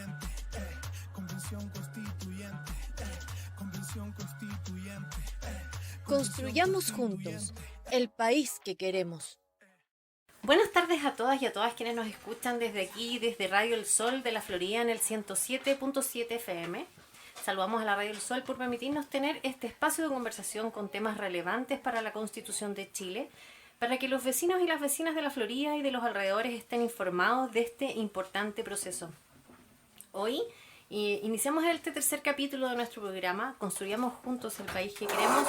constituyente, convención constituyente, convención constituyente. Construyamos juntos el país que queremos. Buenas tardes a todas y a todas quienes nos escuchan desde aquí, desde Radio El Sol de la Florida en el 107.7 FM. Saludamos a la Radio El Sol por permitirnos tener este espacio de conversación con temas relevantes para la Constitución de Chile, para que los vecinos y las vecinas de la Florida y de los alrededores estén informados de este importante proceso. Hoy iniciamos este tercer capítulo de nuestro programa, Construyamos Juntos el País que Queremos,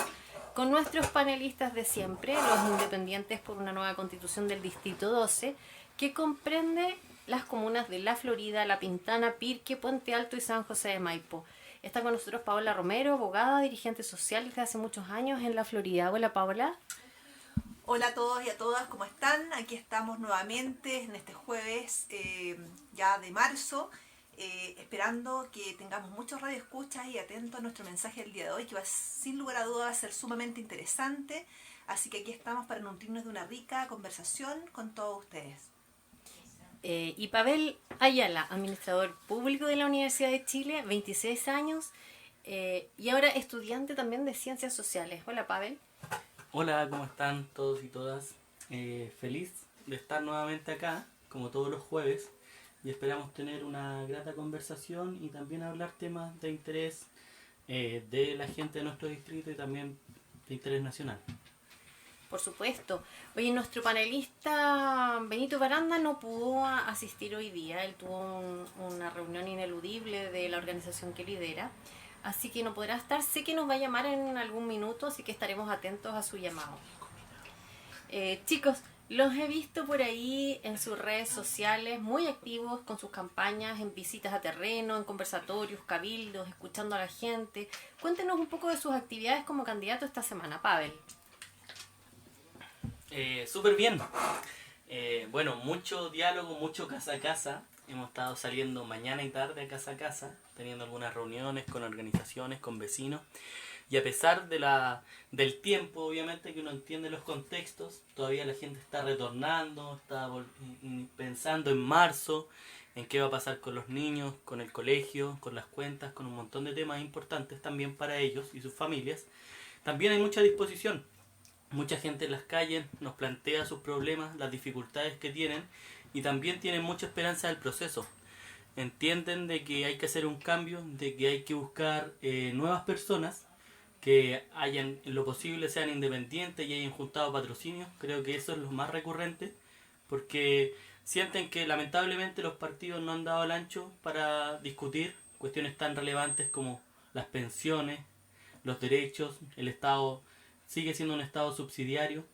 con nuestros panelistas de siempre, los independientes por una nueva constitución del Distrito 12, que comprende las comunas de La Florida, La Pintana, Pirque, Puente Alto y San José de Maipo. Está con nosotros Paola Romero, abogada, dirigente social desde hace muchos años en La Florida. Hola, Paola. Hola a todos y a todas, ¿cómo están? Aquí estamos nuevamente en este jueves ya de marzo, esperando que tengamos muchos radioescuchas y atentos a nuestro mensaje del día de hoy, que va sin lugar a dudas a ser sumamente interesante. Así que aquí estamos para nutrirnos de una rica conversación con todos ustedes. Y Pavel Ayala, administrador público de la Universidad de Chile, 26 años, y ahora estudiante también de Ciencias Sociales. Hola, Pavel. Hola, ¿cómo están todos y todas? Feliz de estar nuevamente acá, como todos los jueves, y esperamos tener una grata conversación y también hablar temas de interés de la gente de nuestro distrito y también de interés nacional. Por supuesto. Oye, nuestro panelista Benito Baranda no pudo asistir hoy día. Él tuvo una reunión ineludible de la organización que lidera, así que no podrá estar. Sé que nos va a llamar en algún minuto, así que estaremos atentos a su llamado. Chicos, los he visto por ahí en sus redes sociales muy activos con sus campañas, en visitas a terreno, en conversatorios, cabildos, escuchando a la gente. Cuéntenos un poco de sus actividades como candidato esta semana, Pavel. Súper bien. Bueno, mucho diálogo, mucho casa a casa. Hemos estado saliendo mañana y tarde a casa, teniendo algunas reuniones con organizaciones, con vecinos. Y a pesar del tiempo, obviamente, que uno entiende los contextos, todavía la gente está retornando, está pensando en marzo, en qué va a pasar con los niños, con el colegio, con las cuentas, con un montón de temas importantes también para ellos y sus familias. También hay mucha disposición. Mucha gente en las calles nos plantea sus problemas, las dificultades que tienen, y también tienen mucha esperanza del proceso. Entienden de que hay que hacer un cambio, de que hay que buscar nuevas personas que hayan, en lo posible, sean independientes y hayan juntado patrocinios. Creo que eso es lo más recurrente, porque sienten que lamentablemente los partidos no han dado el ancho para discutir cuestiones tan relevantes como las pensiones, los derechos. El Estado sigue siendo un Estado subsidiario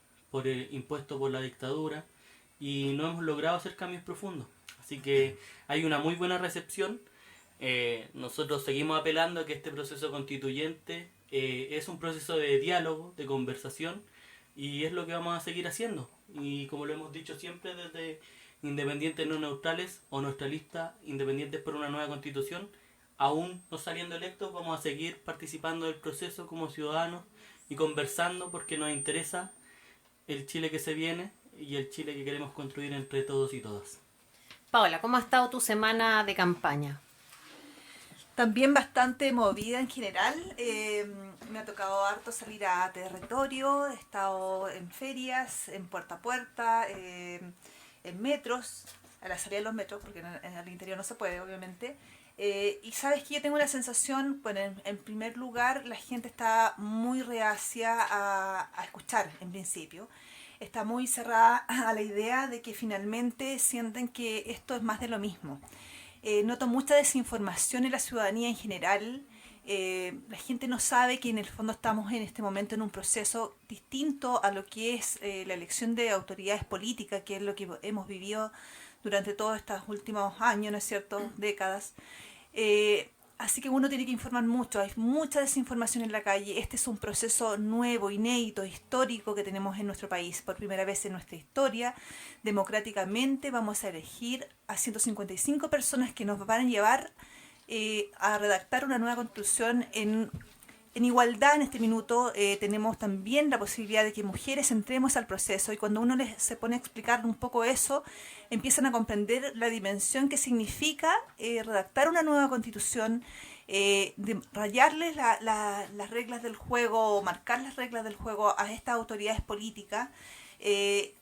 impuesto por la dictadura, y no hemos logrado hacer cambios profundos. Así que hay una muy buena recepción. Nosotros seguimos apelando a que este proceso constituyente es un proceso de diálogo, de conversación, y es lo que vamos a seguir haciendo. Y como lo hemos dicho siempre desde Independientes No Neutrales o nuestra lista Independientes por una Nueva Constitución, aún no saliendo electos, vamos a seguir participando del proceso como ciudadanos y conversando, porque nos interesa el Chile que se viene y el Chile que queremos construir entre todos y todas. Paola, ¿cómo ha estado tu semana de campaña? También bastante movida en general. Me ha tocado harto salir a territorio, he estado en ferias, en puerta a puerta, en metros, a la salida de los metros, porque en el interior no se puede, obviamente. Y sabes que yo tengo la sensación, bueno, en primer lugar, la gente está muy reacia a escuchar en principio. Está muy cerrada a la idea de que finalmente sienten que esto es más de lo mismo. Noto mucha desinformación en la ciudadanía en general. La gente no sabe que en el fondo estamos en este momento en un proceso distinto a lo que es la elección de autoridades políticas, que es lo que hemos vivido durante todos estos últimos años, ¿no es cierto?, décadas. Así que uno tiene que informar mucho, hay mucha desinformación en la calle. Este es un proceso nuevo, inédito, histórico que tenemos en nuestro país. Por primera vez en nuestra historia, democráticamente vamos a elegir a 155 personas que nos van a llevar a redactar una nueva constitución en En igualdad, en este minuto, tenemos también la posibilidad de que mujeres entremos al proceso y cuando uno se pone a explicar un poco eso, empiezan a comprender la dimensión que significa redactar una nueva constitución, rayarles las reglas del juego o marcar las reglas del juego a estas autoridades políticas.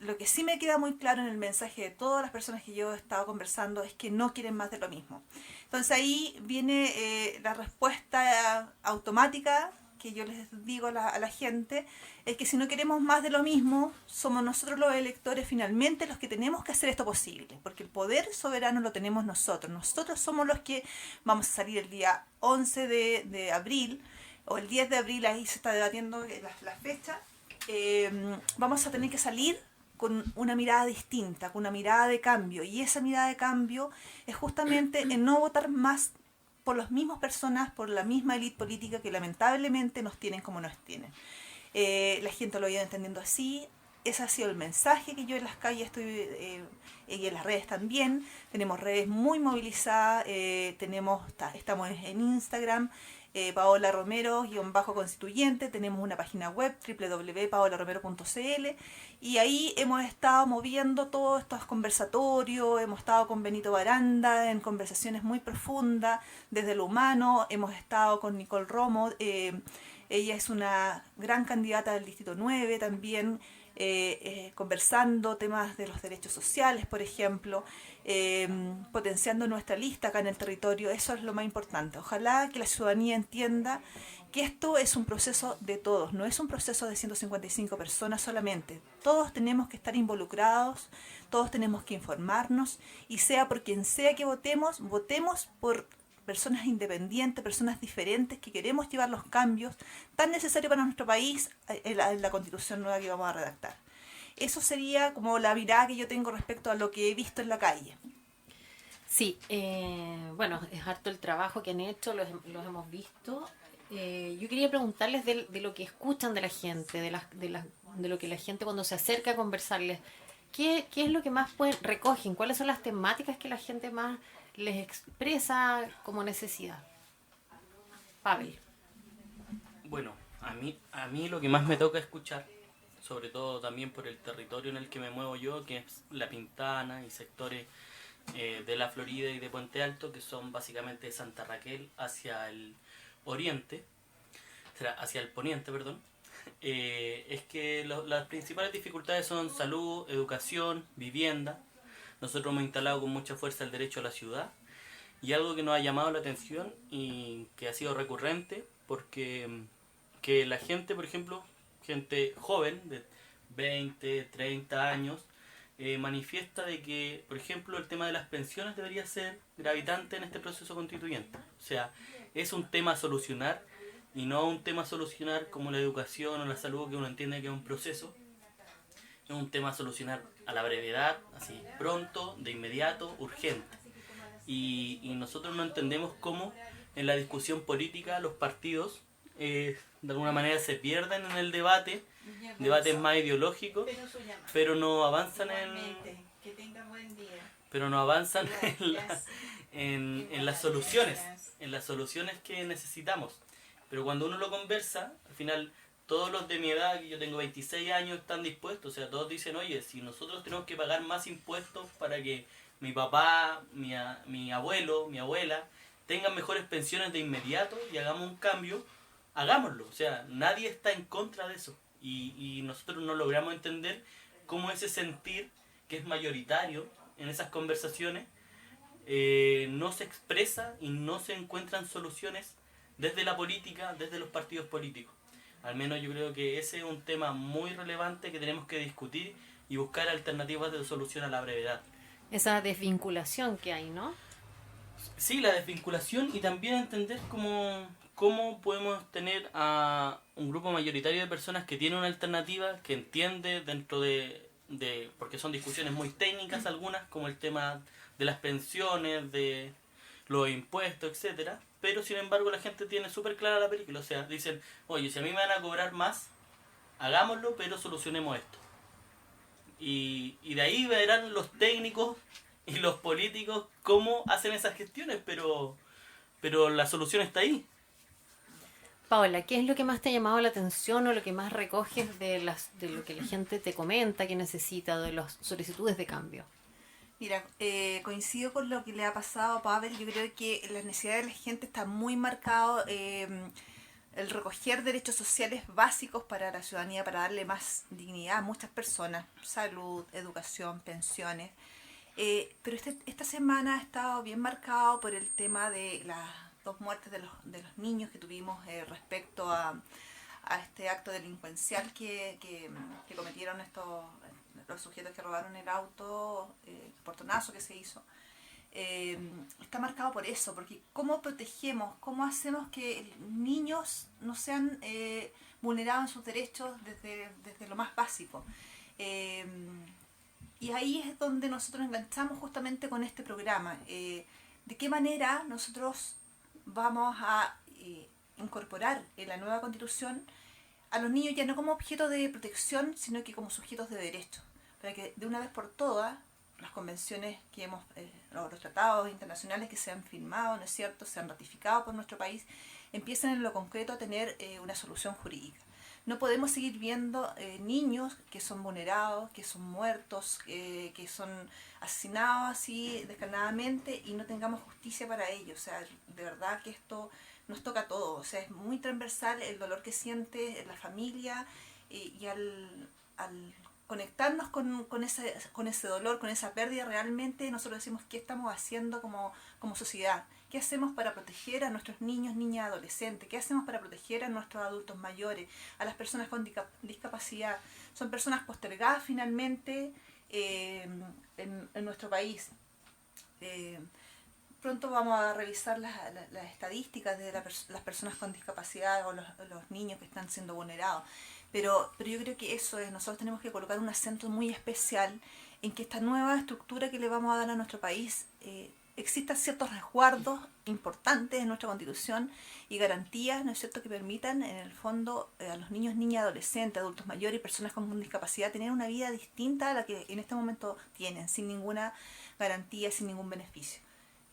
Lo que sí me queda muy claro en el mensaje de todas las personas que yo he estado conversando es que no quieren más de lo mismo. Entonces ahí viene la respuesta automática que yo les digo a la gente, es que si no queremos más de lo mismo, somos nosotros los electores finalmente los que tenemos que hacer esto posible, porque el poder soberano lo tenemos nosotros. Nosotros somos los que vamos a salir el día 11 de abril, o el 10 de abril, ahí se está debatiendo la fecha. Vamos a tener que salir con una mirada distinta, con una mirada de cambio, y esa mirada de cambio es justamente en no votar más por las mismas personas, por la misma élite política que lamentablemente nos tienen como nos tienen. La gente lo ha ido entendiendo así, ese ha sido el mensaje que yo en las calles estoy, y en las redes también. Tenemos redes muy movilizadas, estamos en Instagram, Paola Romero _constituyente, tenemos una página web www.paolaromero.cl y ahí hemos estado moviendo todos estos conversatorios, hemos estado con Benito Baranda en conversaciones muy profundas desde lo humano, hemos estado con Nicole Romo, ella es una gran candidata del Distrito 9 también, conversando temas de los derechos sociales, por ejemplo, potenciando nuestra lista acá en el territorio. Eso es lo más importante. Ojalá que la ciudadanía entienda que esto es un proceso de todos, no es un proceso de 155 personas solamente. Todos tenemos que estar involucrados, todos tenemos que informarnos y sea por quien sea que votemos, votemos por personas independientes, personas diferentes que queremos llevar los cambios tan necesarios para nuestro país en la constitución nueva que vamos a redactar. Eso sería como la mirada que yo tengo respecto a lo que he visto en la calle. Sí, bueno, es harto el trabajo que han hecho, los hemos visto. Yo quería preguntarles de lo que escuchan de la gente, de lo que la gente cuando se acerca a conversarles, ¿qué es lo que más recogen? ¿Cuáles son las temáticas que la gente más les expresa como necesidad? Pavel. Bueno, a mí lo que más me toca escuchar, sobre todo también por el territorio en el que me muevo yo, que es La Pintana y sectores de la Florida y de Puente Alto, que son básicamente de Santa Raquel hacia el oriente, hacia el poniente, perdón, es que las principales dificultades son salud, educación, vivienda. Nosotros hemos instalado con mucha fuerza el derecho a la ciudad y algo que nos ha llamado la atención y que ha sido recurrente porque que la gente, por ejemplo, gente joven de 20, 30 años, manifiesta de que, por ejemplo, el tema de las pensiones debería ser gravitante en este proceso constituyente. O sea, es un tema a solucionar y no un tema a solucionar como la educación o la salud, que uno entiende que es un proceso. Es un tema a solucionar a la brevedad, así, pronto, de inmediato, urgente. Y nosotros no entendemos cómo en la discusión política los partidos de alguna manera se pierden en el debate, debates más ideológicos, pero no avanzan en las soluciones que necesitamos. Pero cuando uno lo conversa, al final todos los de mi edad, que yo tengo 26 años, están dispuestos. O sea, todos dicen, oye, si nosotros tenemos que pagar más impuestos para que mi papá, mi abuelo, mi abuela tengan mejores pensiones de inmediato y hagamos un cambio, hagámoslo. O sea, nadie está en contra de eso. Y nosotros no logramos entender cómo ese sentir, que es mayoritario en esas conversaciones, no se expresa y no se encuentran soluciones desde la política, desde los partidos políticos. Al menos yo creo que ese es un tema muy relevante que tenemos que discutir y buscar alternativas de solución a la brevedad. Esa desvinculación que hay, ¿no? Sí, la desvinculación y también entender cómo podemos tener a un grupo mayoritario de personas que tienen una alternativa, que entiende dentro de porque son discusiones muy técnicas algunas, como el tema de las pensiones, de los impuestos, etcétera, pero sin embargo la gente tiene súper clara la película. O sea, dicen, oye, si a mí me van a cobrar más, hagámoslo, pero solucionemos esto. Y de ahí verán los técnicos y los políticos cómo hacen esas gestiones, pero la solución está ahí. Paola, ¿qué es lo que más te ha llamado la atención o lo que más recoges de lo que la gente te comenta que necesita, de las solicitudes de cambio? Mira, coincido con lo que le ha pasado a Pavel. Yo creo que la necesidad de la gente está muy marcado el recoger derechos sociales básicos para la ciudadanía, para darle más dignidad a muchas personas, salud, educación, pensiones. Pero esta semana ha estado bien marcado por el tema de las 2 muertes de los niños que tuvimos respecto a este acto delincuencial que cometieron los sujetos que robaron el auto, el portonazo que se hizo. Está marcado por eso, porque cómo protegemos, cómo hacemos que niños no sean vulnerados en sus derechos desde lo más básico. Y ahí es donde nosotros enganchamos justamente con este programa. De qué manera nosotros vamos a incorporar en la nueva Constitución a los niños ya no como objeto de protección, sino que como sujetos de derecho, para que de una vez por todas las convenciones que hemos, los tratados internacionales que se han firmado, ¿no es cierto?, se han ratificado por nuestro país, empiecen en lo concreto a tener una solución jurídica. No podemos seguir viendo niños que son vulnerados, que son muertos, que son asesinados así descarnadamente y no tengamos justicia para ellos. O sea, de verdad que esto nos toca a todos. O sea, es muy transversal el dolor que siente la familia y al conectarnos con ese dolor, con esa pérdida, realmente nosotros decimos qué estamos haciendo como sociedad. ¿Qué hacemos para proteger a nuestros niños, niñas, adolescentes? ¿Qué hacemos para proteger a nuestros adultos mayores, a las personas con discapacidad? Son personas postergadas finalmente en nuestro país. Pronto vamos a revisar las estadísticas de las personas con discapacidad o los niños que están siendo vulnerados. Pero yo creo que eso es, nosotros tenemos que colocar un acento muy especial en que esta nueva estructura que le vamos a dar a nuestro país existan ciertos resguardos importantes en nuestra Constitución y garantías, ¿no es cierto?, que permitan en el fondo a los niños, niñas, adolescentes, adultos mayores y personas con discapacidad tener una vida distinta a la que en este momento tienen, sin ninguna garantía, sin ningún beneficio.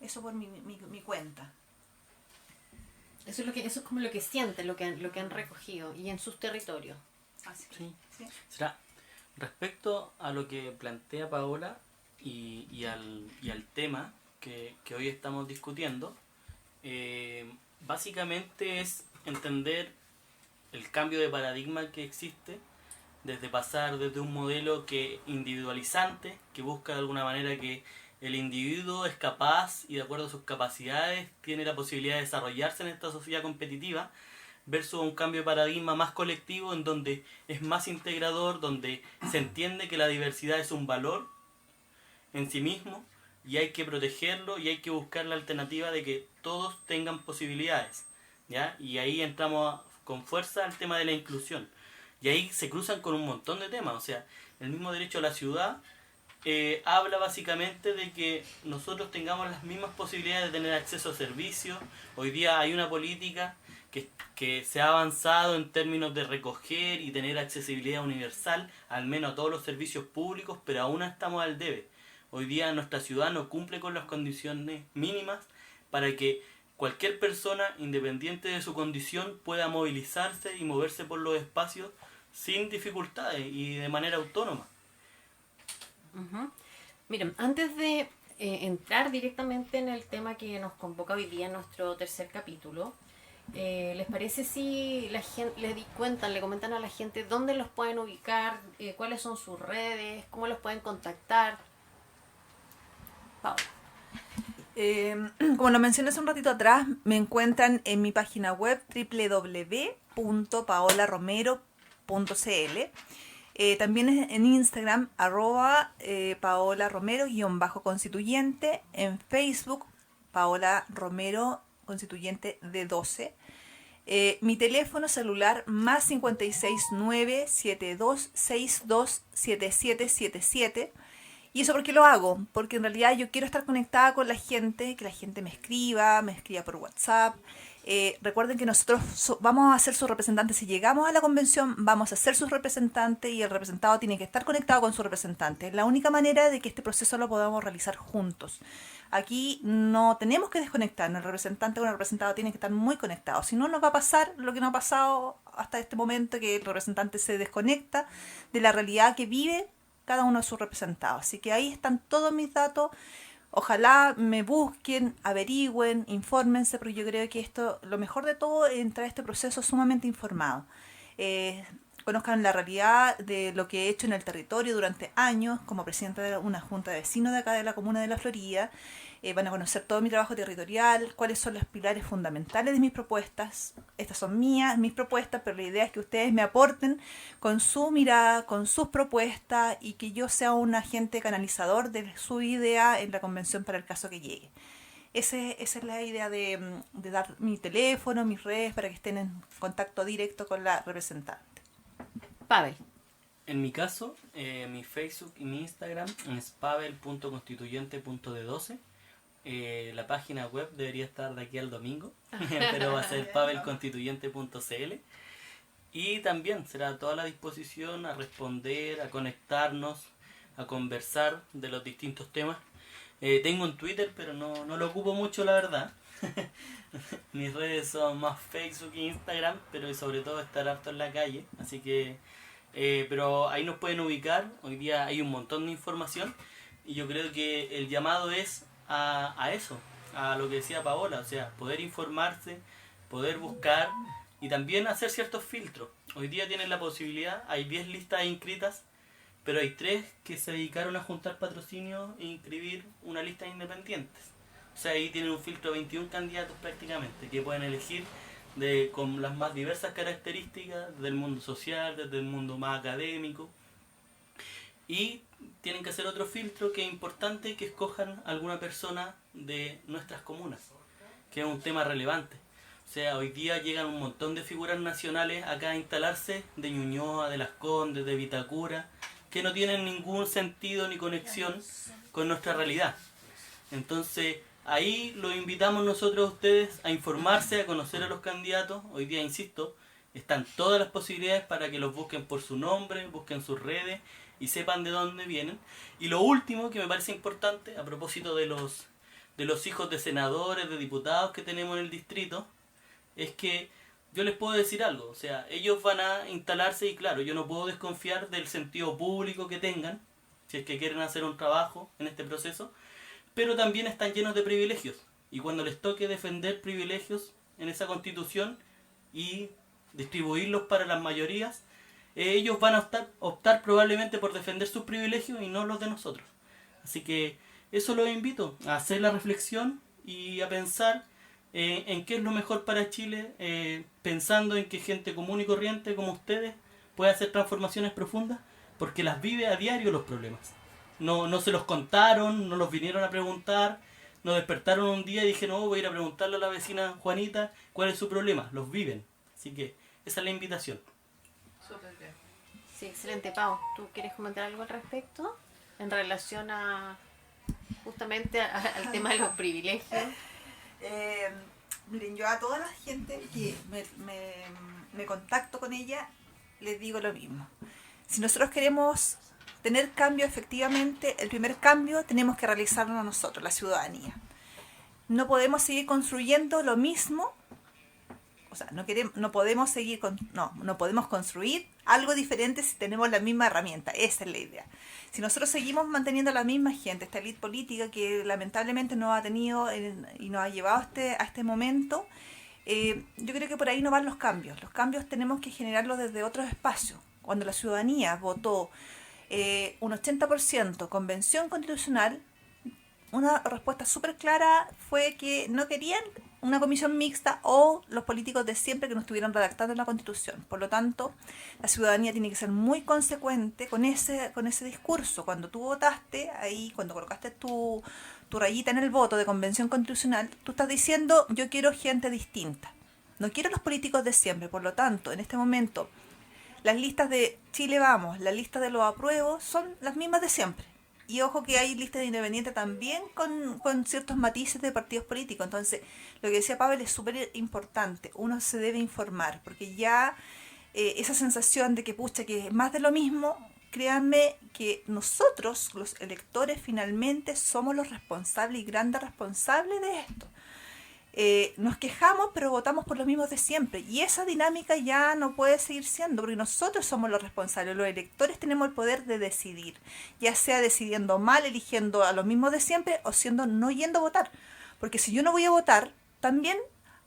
Eso por mi cuenta. Eso es como lo que sienten, lo que han recogido y en sus territorios. Sí. Será respecto a lo que plantea Paola y al tema que hoy estamos discutiendo, básicamente es entender el cambio de paradigma que existe, desde pasar desde un modelo individualizante, que busca de alguna manera que el individuo es capaz y de acuerdo a sus capacidades tiene la posibilidad de desarrollarse en esta sociedad competitiva, versus un cambio de paradigma más colectivo en donde es más integrador, donde se entiende que la diversidad es un valor en sí mismo y hay que protegerlo y hay que buscar la alternativa de que todos tengan posibilidades, ¿ya? Y ahí entramos con fuerza al tema de la inclusión y ahí se cruzan con un montón de temas. O sea, el mismo derecho a la ciudad habla básicamente de que nosotros tengamos las mismas posibilidades de tener acceso a servicios. Hoy día hay una política que se ha avanzado en términos de recoger y tener accesibilidad universal, al menos a todos los servicios públicos, pero aún estamos al debe. Hoy día nuestra ciudad no cumple con las condiciones mínimas para que cualquier persona, independiente de su condición, pueda movilizarse y moverse por los espacios sin dificultades y de manera autónoma. Uh-huh. Miren, antes de entrar directamente en el tema que nos convoca hoy día en nuestro tercer capítulo, ¿les parece si la gente le comentan a la gente dónde los pueden ubicar, cuáles son sus redes, cómo los pueden contactar? Paola. Como lo mencioné hace un ratito atrás, me encuentran en mi página web www.paolaromero.cl. También en Instagram, @paolaromero_constituyente, en Facebook, Paola Romero Constituyente de 12. Mi teléfono celular más 569-7262-7777. ¿Y eso por qué lo hago? Porque en realidad yo quiero estar conectada con la gente, que la gente me escriba por WhatsApp. Recuerden que nosotros vamos a ser sus representantes. Si llegamos a la convención, vamos a ser sus representantes y el representado tiene que estar conectado con su representante. Es la única manera de que este proceso lo podamos realizar juntos. Aquí no tenemos que desconectarnos, el representante o el representado tiene que estar muy conectado, si no nos va a pasar lo que nos ha pasado hasta este momento, que el representante se desconecta de la realidad que vive cada uno de sus representados. Así que ahí están todos mis datos. Ojalá me busquen, averigüen, infórmense, porque yo creo que esto, lo mejor de todo es entrar a este proceso sumamente informado. Conozcan la realidad de lo que he hecho en el territorio durante años como presidenta de una junta de vecinos de acá de la comuna de La Florida. Van a conocer todo mi trabajo territorial, cuáles son los pilares fundamentales de mis propuestas. Estas son mis propuestas, pero la idea es que ustedes me aporten con su mirada, con sus propuestas, y que yo sea un agente canalizador de su idea en la convención para el caso que llegue. Esa es la idea de dar mi teléfono, mis redes, para que estén en contacto directo con la representante. Pavel. En mi caso, mi Facebook y mi Instagram es pavel.constituyente.d12. La página web debería estar de aquí al domingo, pero va a ser pavelconstituyente.cl. Y también será a toda la disposición a responder, a conectarnos, a conversar de los distintos temas. Tengo un Twitter, pero no lo ocupo mucho, la verdad. Mis redes son más Facebook e Instagram, pero sobre todo estar harto en la calle. Así que, pero ahí nos pueden ubicar. Hoy día hay un montón de información y yo creo que el llamado es a eso, a lo que decía Paola, o sea, poder informarse, poder buscar y también hacer ciertos filtros. Hoy día tienen la posibilidad, hay 10 listas inscritas, pero hay 3 que se dedicaron a juntar patrocinios e inscribir una lista de independientes. O sea, ahí tienen un filtro de 21 candidatos prácticamente, que pueden elegir con las más diversas características del mundo social, desde el mundo más académico. Y tienen que hacer otro filtro que es importante, que escojan alguna persona de nuestras comunas, que es un tema relevante. O sea, hoy día llegan un montón de figuras nacionales acá a instalarse, de Ñuñoa, de Las Condes, de Vitacura, que no tienen ningún sentido ni conexión con nuestra realidad. Entonces, ahí los invitamos nosotros a ustedes a informarse, a conocer a los candidatos. Hoy día, insisto, están todas las posibilidades para que los busquen por su nombre, busquen sus redes y sepan de dónde vienen. Y lo último que me parece importante, a propósito de los hijos de senadores, de diputados que tenemos en el distrito, es que yo les puedo decir algo. O sea, ellos van a instalarse y claro, yo no puedo desconfiar del sentido público que tengan, si es que quieren hacer un trabajo en este proceso, pero también están llenos de privilegios. Y cuando les toque defender privilegios en esa constitución y distribuirlos para las mayorías, ellos van a optar probablemente por defender sus privilegios y no los de nosotros. Así que eso los invito a hacer la reflexión y a pensar en qué es lo mejor para Chile, pensando en que gente común y corriente como ustedes puede hacer transformaciones profundas, porque las vive a diario los problemas. No se los contaron, no los vinieron a preguntar, no despertaron un día y dije, no, voy a ir a preguntarle a la vecina Juanita cuál es su problema. Los viven. Así que esa es la invitación. Sí, excelente. Pau, ¿tú quieres comentar algo al respecto en relación a justamente al tema de los privilegios? Miren, yo a toda la gente que me contacto con ella, les digo lo mismo. Si nosotros queremos tener cambio efectivamente, el primer cambio tenemos que realizarlo nosotros, la ciudadanía. No podemos seguir construyendo lo mismo. O sea, no podemos construir algo diferente si tenemos la misma herramienta. Esa es la idea. Si nosotros seguimos manteniendo la misma gente, esta élite política que lamentablemente nos ha tenido y nos ha llevado a este momento, yo creo que por ahí no van los cambios. Los cambios tenemos que generarlos desde otros espacios. Cuando la ciudadanía votó un 80% convención constitucional, una respuesta súper clara fue que no querían una comisión mixta o los políticos de siempre que no estuvieran redactando la Constitución. Por lo tanto, la ciudadanía tiene que ser muy consecuente con ese discurso. Cuando tú votaste, ahí, cuando colocaste tu rayita en el voto de convención constitucional, tú estás diciendo, yo quiero gente distinta. No quiero los políticos de siempre. Por lo tanto, en este momento, las listas de Chile Vamos, las listas de los apruebos, son las mismas de siempre. Y ojo que hay listas de independientes también con ciertos matices de partidos políticos. Entonces, lo que decía Pavel es súper importante. Uno se debe informar, porque ya esa sensación de que, pucha, que es más de lo mismo, créanme que nosotros, los electores, finalmente somos los responsables y grandes responsables de esto. Nos quejamos, pero votamos por los mismos de siempre. Y esa dinámica ya no puede seguir siendo, porque nosotros somos los responsables. Los electores tenemos el poder de decidir, ya sea decidiendo mal, eligiendo a los mismos de siempre, o siendo no yendo a votar. Porque si yo no voy a votar, también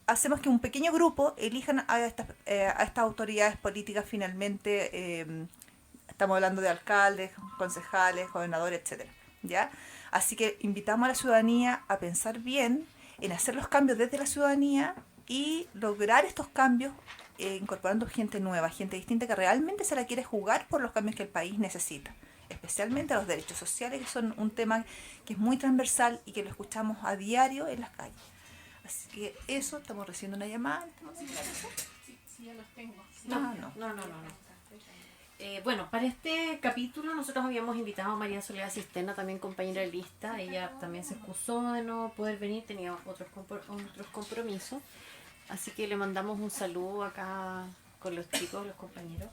hacemos que un pequeño grupo elijan a estas autoridades políticas finalmente. Estamos hablando de alcaldes, concejales, gobernadores, etcétera, ¿ya? Así que invitamos a la ciudadanía a pensar bien en hacer los cambios desde la ciudadanía y lograr estos cambios incorporando gente nueva, gente distinta que realmente se la quiere jugar por los cambios que el país necesita, especialmente los derechos sociales, que son un tema que es muy transversal y que lo escuchamos a diario en las calles. Así que eso, estamos recibiendo una llamada. Sí, ya los tengo. No. Bueno, para este capítulo nosotros habíamos invitado a María Soledad Cisterna, también compañera de lista. Ella también se excusó de no poder venir, tenía otros compromisos. Así que le mandamos un saludo acá con los chicos, los compañeros.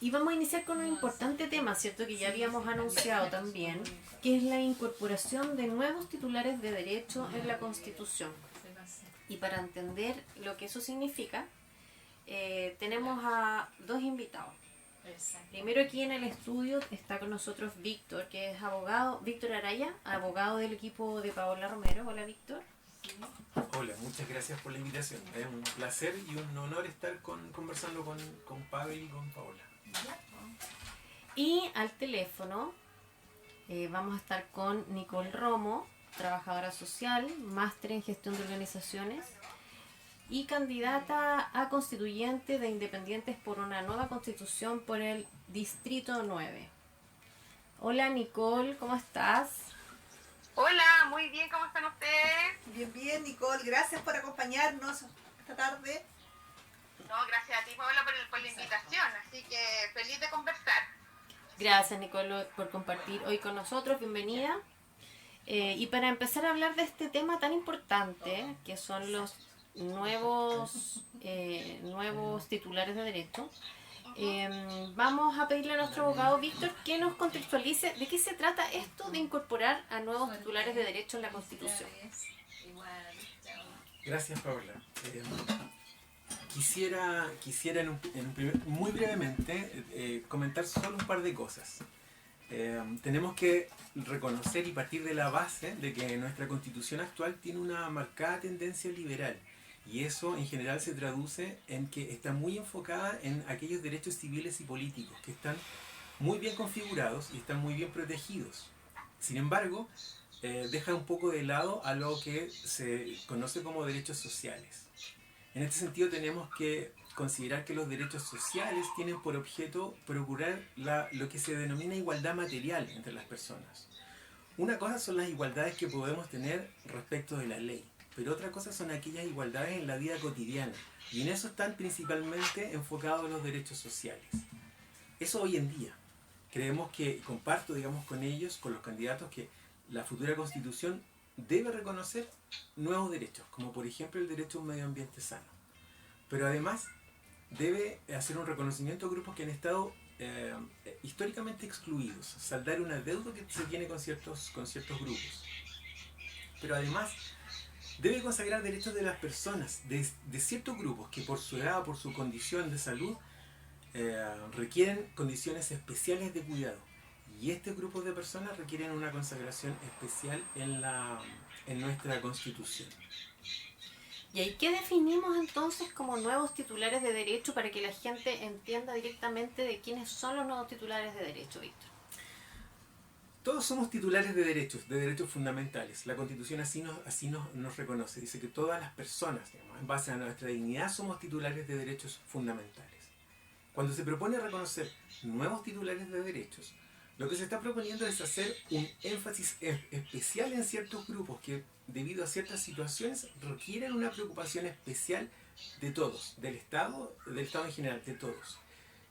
Y vamos a iniciar con un importante tema, ¿cierto? Que ya habíamos anunciado también, que es la incorporación de nuevos titulares de derecho en la Constitución. Y para entender lo que eso significa, tenemos a dos invitados. Primero aquí en el estudio está con nosotros Víctor, que es abogado, Víctor Araya, abogado del equipo de Paola Romero. Hola, Víctor. Hola, muchas gracias por la invitación. Es un placer y un honor estar conversando con Pavel y con Paola. Y al teléfono vamos a estar con Nicole Romo, trabajadora social, máster en gestión de organizaciones y candidata a constituyente de Independientes por una nueva constitución por el Distrito 9. Hola Nicole, ¿cómo estás? Hola, muy bien, ¿cómo están ustedes? Bien, bien, Nicole, gracias por acompañarnos esta tarde. No, gracias a ti, Paola, por la invitación, así que feliz de conversar. Gracias Nicole por compartir hoy con nosotros, bienvenida. Y para empezar a hablar de este tema tan importante, que son los nuevos titulares de derecho, vamos a pedirle a nuestro abogado Víctor que nos contextualice de qué se trata esto de incorporar a nuevos titulares de derecho en la Constitución. Gracias, Paola. Quisiera muy brevemente comentar solo un par de cosas. Tenemos que reconocer y partir de la base de que nuestra Constitución actual tiene una marcada tendencia liberal. Y eso en general se traduce en que está muy enfocada en aquellos derechos civiles y políticos que están muy bien configurados y están muy bien protegidos. Sin embargo, deja un poco de lado a lo que se conoce como derechos sociales. En este sentido tenemos que considerar que los derechos sociales tienen por objeto procurar lo que se denomina igualdad material entre las personas. Una cosa son las igualdades que podemos tener respecto de la ley, pero otra cosa son aquellas igualdades en la vida cotidiana, y en eso están principalmente enfocados los derechos sociales. Eso hoy en día. Creemos que, comparto digamos con ellos, con los candidatos, que la futura Constitución debe reconocer nuevos derechos, como por ejemplo el derecho a un medio ambiente sano. Pero además debe hacer un reconocimiento a grupos que han estado históricamente excluidos, saldar una deuda que se tiene con ciertos grupos. Pero además debe consagrar derechos de las personas, de ciertos grupos que por su edad, por su condición de salud, requieren condiciones especiales de cuidado. Y este grupo de personas requieren una consagración especial en nuestra Constitución. ¿Y ahí qué definimos entonces como nuevos titulares de derecho para que la gente entienda directamente de quiénes son los nuevos titulares de derecho, Víctor? Todos somos titulares de derechos fundamentales. La Constitución así nos reconoce. Dice que todas las personas, digamos, en base a nuestra dignidad, somos titulares de derechos fundamentales. Cuando se propone reconocer nuevos titulares de derechos, lo que se está proponiendo es hacer un énfasis especial en ciertos grupos que, debido a ciertas situaciones, requieren una preocupación especial de todos, del Estado en general, de todos.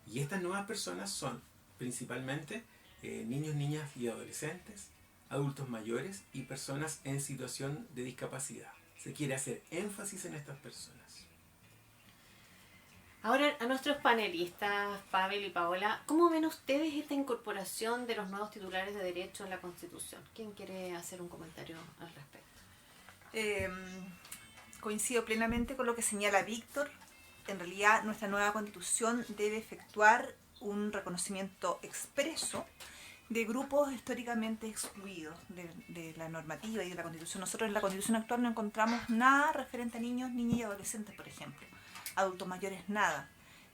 Y estas nuevas personas son principalmente niños, niñas y adolescentes, adultos mayores y personas en situación de discapacidad. Se quiere hacer énfasis en estas personas. Ahora, a nuestros panelistas, Pavel y Paola, ¿cómo ven ustedes esta incorporación de los nuevos titulares de derecho en la Constitución? ¿Quién quiere hacer un comentario al respecto? Coincido plenamente con lo que señala Víctor. En realidad, nuestra nueva Constitución debe efectuar un reconocimiento expreso de grupos históricamente excluidos de la normativa y de la Constitución. Nosotros en la Constitución actual no encontramos nada referente a niños, niñas y adolescentes, por ejemplo. Adultos mayores nada,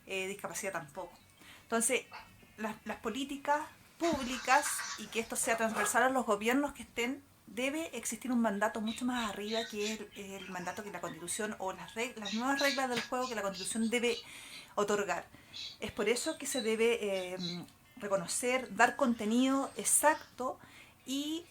discapacidad tampoco. Entonces, las políticas públicas, y que esto sea transversal a los gobiernos que estén, debe existir un mandato mucho más arriba que el mandato que la Constitución o las nuevas reglas del juego que la Constitución debe otorgar. Es por eso que se debe reconocer, dar contenido exacto y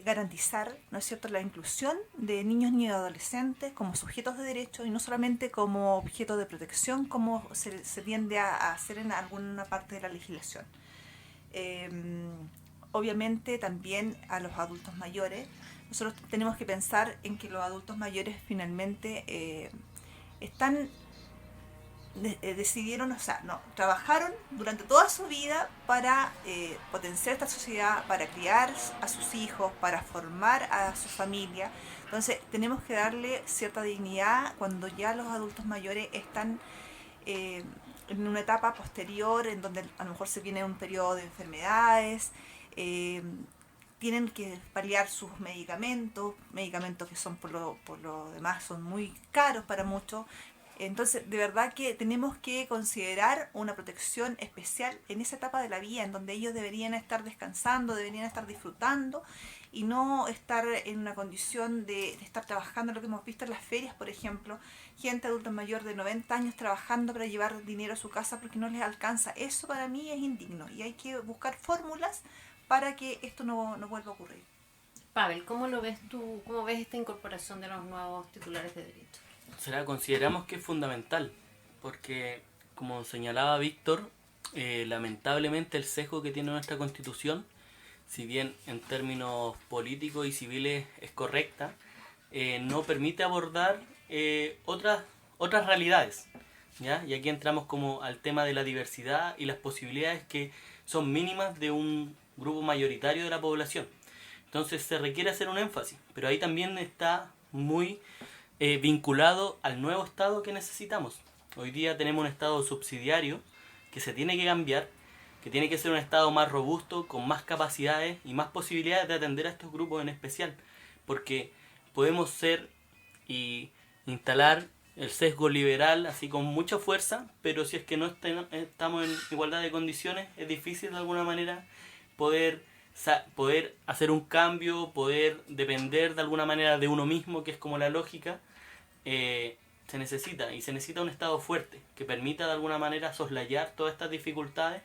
garantizar, ¿no es cierto?, la inclusión de niños y adolescentes como sujetos de derecho y no solamente como objeto de protección como se tiende a hacer en alguna parte de la legislación. Obviamente también a los adultos mayores. Nosotros tenemos que pensar en que los adultos mayores finalmente decidieron, trabajaron durante toda su vida para potenciar esta sociedad, para criar a sus hijos, para formar a su familia. Entonces tenemos que darle cierta dignidad cuando ya los adultos mayores están en una etapa posterior en donde a lo mejor se viene un periodo de enfermedades, tienen que paliar sus medicamentos que son por lo demás son muy caros para muchos. Entonces, de verdad que tenemos que considerar una protección especial en esa etapa de la vida, en donde ellos deberían estar descansando, deberían estar disfrutando y no estar en una condición de estar trabajando, lo que hemos visto en las ferias, por ejemplo, gente adulta mayor de 90 años trabajando para llevar dinero a su casa porque no les alcanza. Eso para mí es indigno y hay que buscar fórmulas para que esto no vuelva a ocurrir. Pavel, ¿cómo lo ves tú? ¿Cómo ves esta incorporación de los nuevos titulares de derecho? Consideramos que es fundamental, porque como señalaba Víctor, lamentablemente el sesgo que tiene nuestra Constitución, si bien en términos políticos y civiles es correcta, no permite abordar otras realidades, ¿ya? Y aquí entramos como al tema de la diversidad y las posibilidades que son mínimas de un grupo mayoritario de la población. Entonces se requiere hacer un énfasis, pero ahí también está muy vinculado al nuevo Estado que necesitamos. Hoy día tenemos un Estado subsidiario que se tiene que cambiar, que tiene que ser un Estado más robusto, con más capacidades y más posibilidades de atender a estos grupos en especial, porque podemos ser y instalar el sesgo liberal así con mucha fuerza, pero si es que no estamos en igualdad de condiciones, es difícil de alguna manera poder hacer un cambio, poder depender de alguna manera de uno mismo, que es como la lógica. Se necesita un Estado fuerte que permita de alguna manera soslayar todas estas dificultades,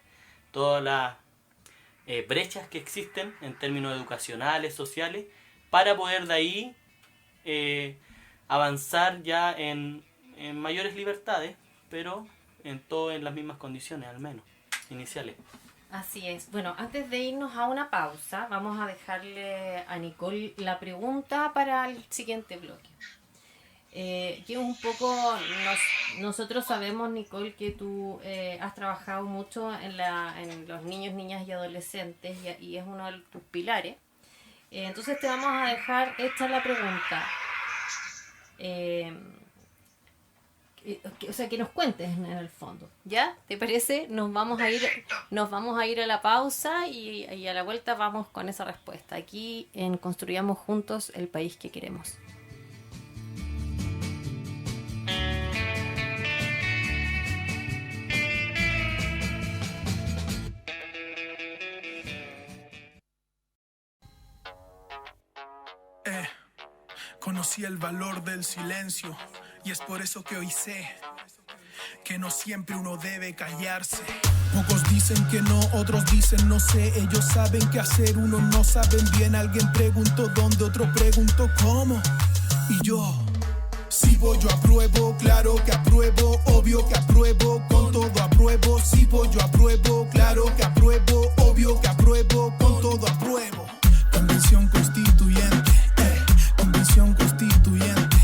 todas las brechas que existen en términos educacionales, sociales, para poder de ahí avanzar ya en mayores libertades, pero en las mismas condiciones al menos, iniciales. Así es. Bueno, antes de irnos a una pausa, vamos a dejarle a Nicole la pregunta para el siguiente bloque. Que un poco, nosotros sabemos, Nicole, que tú has trabajado mucho en los niños, niñas y adolescentes y es uno de tus pilares. Entonces te vamos a dejar hecha la pregunta. Que nos cuentes en el fondo, ¿ya? ¿Te parece? Nos vamos a ir a la pausa y a la vuelta vamos con esa respuesta. Aquí en Construyamos Juntos el País que Queremos. Conocí el valor del silencio y es por eso que hoy sé que no siempre uno debe callarse. Pocos dicen que no, otros dicen no sé. Ellos saben qué hacer, unos no saben bien. Alguien preguntó dónde, otro preguntó cómo. Y yo, si voy yo apruebo, claro que apruebo. Obvio que apruebo, con todo apruebo. Si voy yo apruebo, claro que apruebo. Obvio que apruebo, con todo apruebo. Convención constituyente, convención constituyente,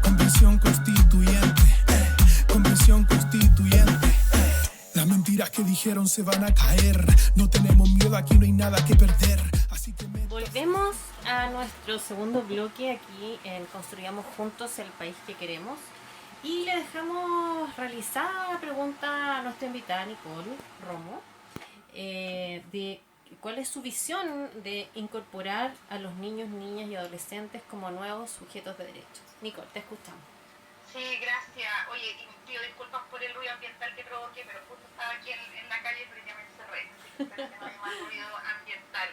convención constituyente, convención constituyente. dijeron se van a caer. No tenemos miedo, aquí no hay nada que perder. Así que Volvemos a nuestro segundo bloque aquí en Construyamos Juntos el País que Queremos. Y le dejamos realizar la pregunta a nuestra invitada Nicole Romo de cuál es su visión de incorporar a los niños, niñas y adolescentes como nuevos sujetos de derechos. Nicole, te escuchamos. Sí, gracias. Oye, y pido disculpas por el ruido ambiental que provoqué, pero justo estaba aquí en la calle, pero ya me encerré. Así que espero que no haya más ruido ambiental.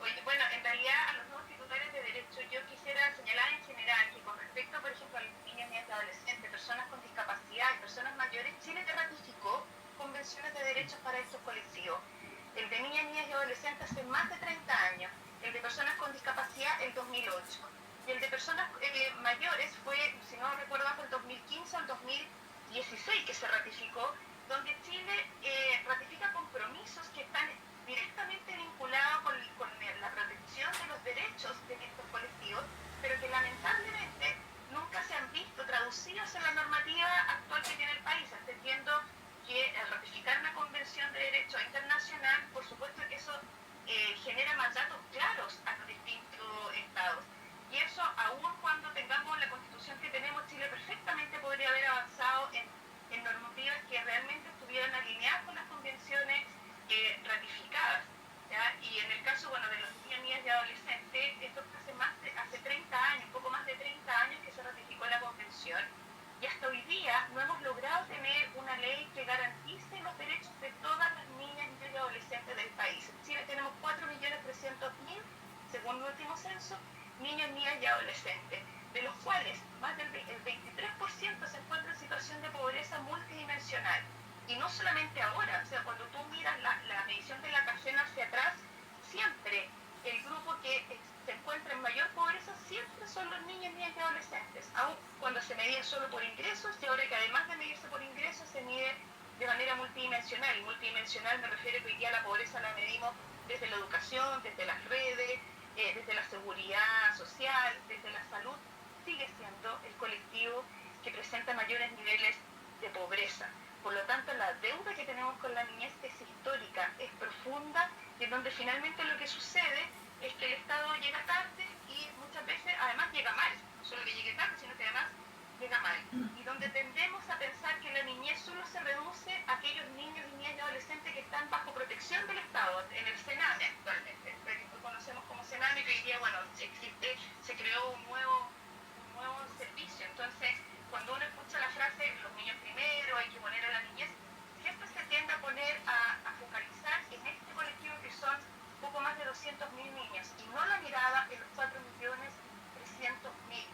Oye, bueno, en realidad a los nuevos titulares de derecho yo quisiera señalar en general que con respecto, por ejemplo, a los niños, niñas y adolescentes, personas con discapacidad y personas mayores, Chile te ratificó convenciones de derechos para estos colectivos. El de niñas, niñas y adolescentes hace más de 30 años, el de personas con discapacidad el 2008. Y el de personas mayores fue, si no recuerdo, fue el 2015 o el 2016 que se ratificó, donde Chile ratifica compromisos que están directamente vinculados con la protección de los derechos de estos colectivos, pero que lamentablemente nunca se han visto traducidos en la normativa actual que tiene el país, entendiendo que al ratificar una convención de derecho internacional, por supuesto que eso genera mandatos claros a los distintos estados. Y eso, aun cuando tengamos la constitución que tenemos, Chile perfectamente podría haber avanzado en normativas que realmente estuvieran alineadas con las convenciones ratificadas. ¿Ya? Y en el caso, bueno, de los niños, niñas y adolescentes, esto hace 30 años, un poco más de 30 años que se ratificó la convención, y hasta hoy día no hemos logrado tener una ley que garantice los derechos de todas las niñas, niños y adolescentes del país. En Chile tenemos 4.300.000, según el último censo, niños, niñas y adolescentes, de los cuales más del 23% se encuentra en situación de pobreza multidimensional. Y no solamente ahora, o sea, cuando tú miras la medición de la CACEN hacia atrás, siempre el grupo que se encuentra en mayor pobreza siempre son los niños, niñas y adolescentes, aun cuando se medía solo por ingresos, y ahora que además de medirse por ingresos se mide de manera multidimensional. Y multidimensional me refiero a que hoy día la pobreza la medimos desde la educación, desde las redes, desde la seguridad social, desde la salud. Sigue siendo el colectivo que presenta mayores niveles de pobreza. Por lo tanto, la deuda que tenemos con la niñez es histórica, es profunda, y en donde finalmente lo que sucede es que el Estado llega tarde y muchas veces además llega mal. No solo que llegue tarde, sino que además llega mal. Y donde tendemos a pensar que la niñez solo se reduce a aquellos niños y niñas y adolescentes que están bajo protección del Estado, en el Sename actualmente, que conocemos como Sename, que hoy día, bueno, se creó un nuevo servicio. Entonces, cuando uno escucha la frase los niños primero, hay que poner a la niñez, siempre se tiende a poner a focalizar en este colectivo que son poco más de 200.000 niños, y no la mirada en los 4.300.000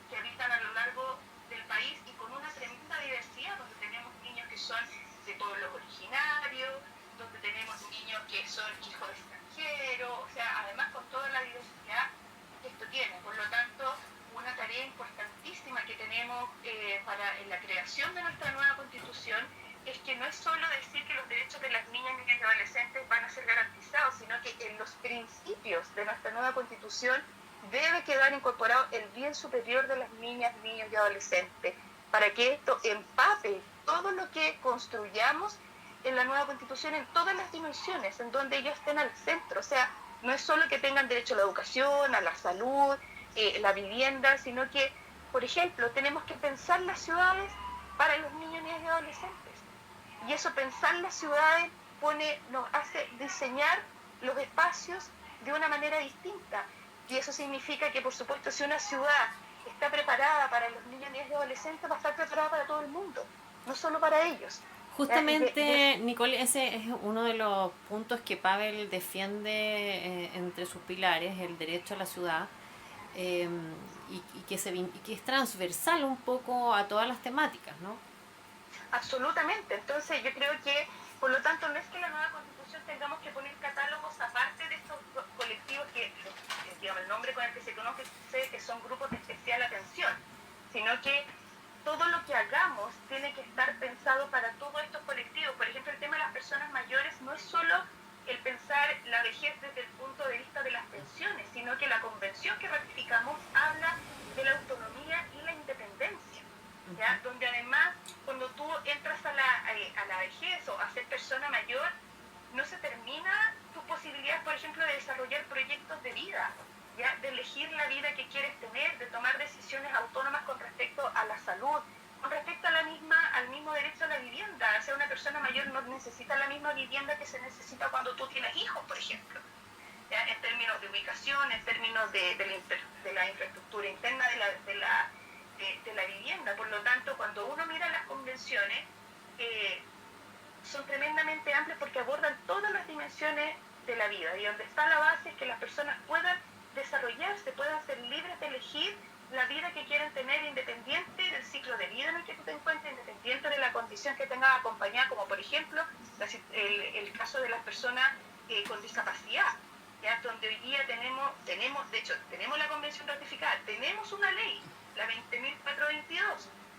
que habitan a lo largo del país, y con una tremenda diversidad, donde tenemos niños que son de pueblos originarios, donde tenemos niños que son hijos de extranjeros, o sea, además con toda la diversidad que esto tiene. Por lo tanto, una tarea importantísima que tenemos en la creación de nuestra nueva Constitución es que no es solo decir que los derechos de las niñas, niñas y adolescentes van a ser garantizados, sino que en los principios de nuestra nueva Constitución debe quedar incorporado el bien superior de las niñas, niños y adolescentes, para que esto empape todo lo que construyamos en la nueva Constitución en todas las dimensiones, en donde ellos estén al centro. O sea, no es solo que tengan derecho a la educación, a la salud, la vivienda, sino que, por ejemplo, tenemos que pensar las ciudades para los niños, niñas y adolescentes. Y eso, pensar las ciudades, nos hace diseñar los espacios de una manera distinta. Y eso significa que, por supuesto, si una ciudad está preparada para los niños, niñas y adolescentes, va a estar preparada para todo el mundo, no solo para ellos. Justamente, Nicole, ese es uno de los puntos que Pavel defiende entre sus pilares, el derecho a la ciudad, y que es transversal un poco a todas las temáticas, ¿no? Absolutamente. Entonces yo creo que, por lo tanto, no es que en la nueva Constitución tengamos que poner catálogos aparte de estos colectivos que, digamos, el nombre con el que se conoce, que son grupos de especial atención, sino que todo lo que hagamos tiene que estar pensado para todos estos colectivos. Por ejemplo, el tema de las personas mayores no es solo el pensar la vejez desde el punto de vista de las pensiones, sino que la convención que ratificamos habla de la autonomía y la independencia, ¿ya? Donde además, cuando tú entras a la vejez o a ser persona mayor, decisiones autónomas con respecto a la salud, con respecto a al mismo derecho a la vivienda. O sea, una persona mayor no necesita la misma vivienda que se necesita cuando tú tienes hijos, por ejemplo. ¿Ya? En términos de ubicación, en términos de la infraestructura interna de la vivienda. Por lo tanto, cuando uno mira las convenciones, son tremendamente amplias porque abordan todas las dimensiones de la vida, y donde está la base es que las personas puedan desarrollarse, puedan ser libres de elegir la vida que quieren tener, independiente del ciclo de vida en el que tú te encuentres, independiente de la condición que tengas acompañada, como por ejemplo el caso de las personas con discapacidad, ¿ya? Donde hoy día tenemos la convención ratificada, tenemos una ley, la 20.422,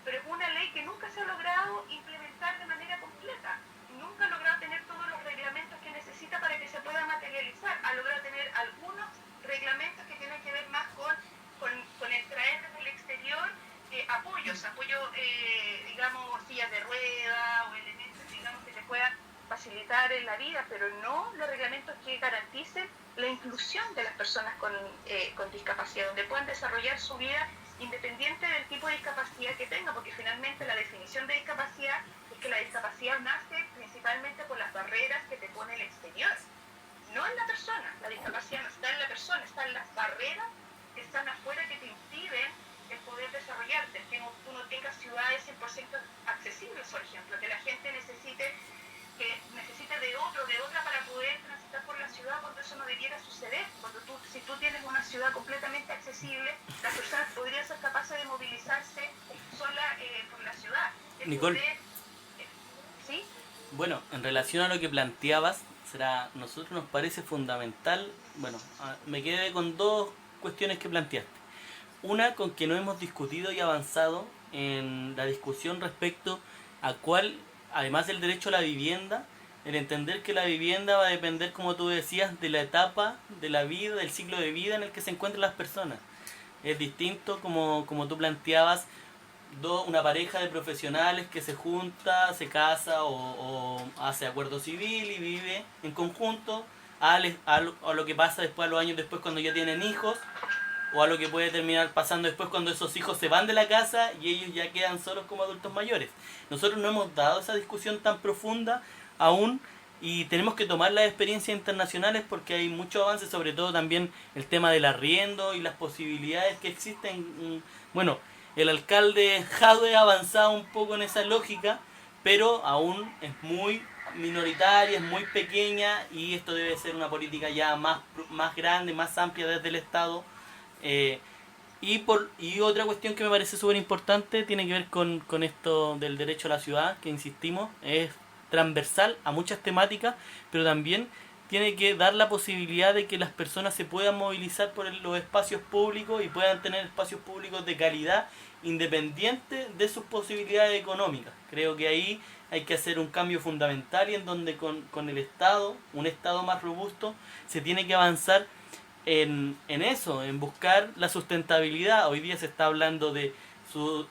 pero es una ley que nunca se ha logrado implementar de manera completa, nunca ha logrado tener todos los reglamentos que necesita para que se pueda materializar, ha logrado tener algunos reglamentos que tienen que ver más con extraer desde el exterior apoyos, digamos, sillas de rueda o elementos, digamos, que le puedan facilitar en la vida, pero no los reglamentos que garanticen la inclusión de las personas con discapacidad, donde puedan desarrollar su vida independiente del tipo de discapacidad que tenga, porque finalmente la definición de discapacidad es que la discapacidad nace principalmente por las barreras que te pone el exterior, no en la persona. La discapacidad no está en la persona, está en las barreras que están afuera, que te impiden el poder desarrollarte, que tú no tengas ciudades 100% accesibles, por ejemplo, que la gente necesite de otra para poder transitar por la ciudad, cuando eso no debiera suceder. Si tú tienes una ciudad completamente accesible, las personas podrían ser capaces de movilizarse sola por la ciudad. Nicole, ¿sí? Bueno, en relación a lo que planteabas, nosotros nos parece fundamental, me quedé con dos cuestiones que planteaste. Una, con que no hemos discutido y avanzado en la discusión respecto a cuál, además del derecho a la vivienda, el entender que la vivienda va a depender, como tú decías, de la etapa de la vida, del ciclo de vida en el que se encuentran las personas. Es distinto, como tú planteabas, una pareja de profesionales que se junta, se casa o hace acuerdo civil y vive en conjunto, a lo que pasa después, a los años después, cuando ya tienen hijos, o a lo que puede terminar pasando después cuando esos hijos se van de la casa y ellos ya quedan solos como adultos mayores. Nosotros no hemos dado esa discusión tan profunda aún, y tenemos que tomar las experiencias internacionales porque hay mucho avance, sobre todo también el tema del arriendo y las posibilidades que existen. Bueno, el alcalde Jadwe ha avanzado un poco en esa lógica, pero aún es muy minoritaria, es muy pequeña, y esto debe ser una política ya más grande, más amplia desde el Estado. Y otra cuestión que me parece súper importante tiene que ver con esto del derecho a la ciudad, que insistimos, es transversal a muchas temáticas, pero también tiene que dar la posibilidad de que las personas se puedan movilizar por los espacios públicos y puedan tener espacios públicos de calidad, independiente de sus posibilidades económicas. Creo que ahí hay que hacer un cambio fundamental, y en donde con el Estado, un Estado más robusto, se tiene que avanzar en eso, en buscar la sustentabilidad. Hoy día se está hablando de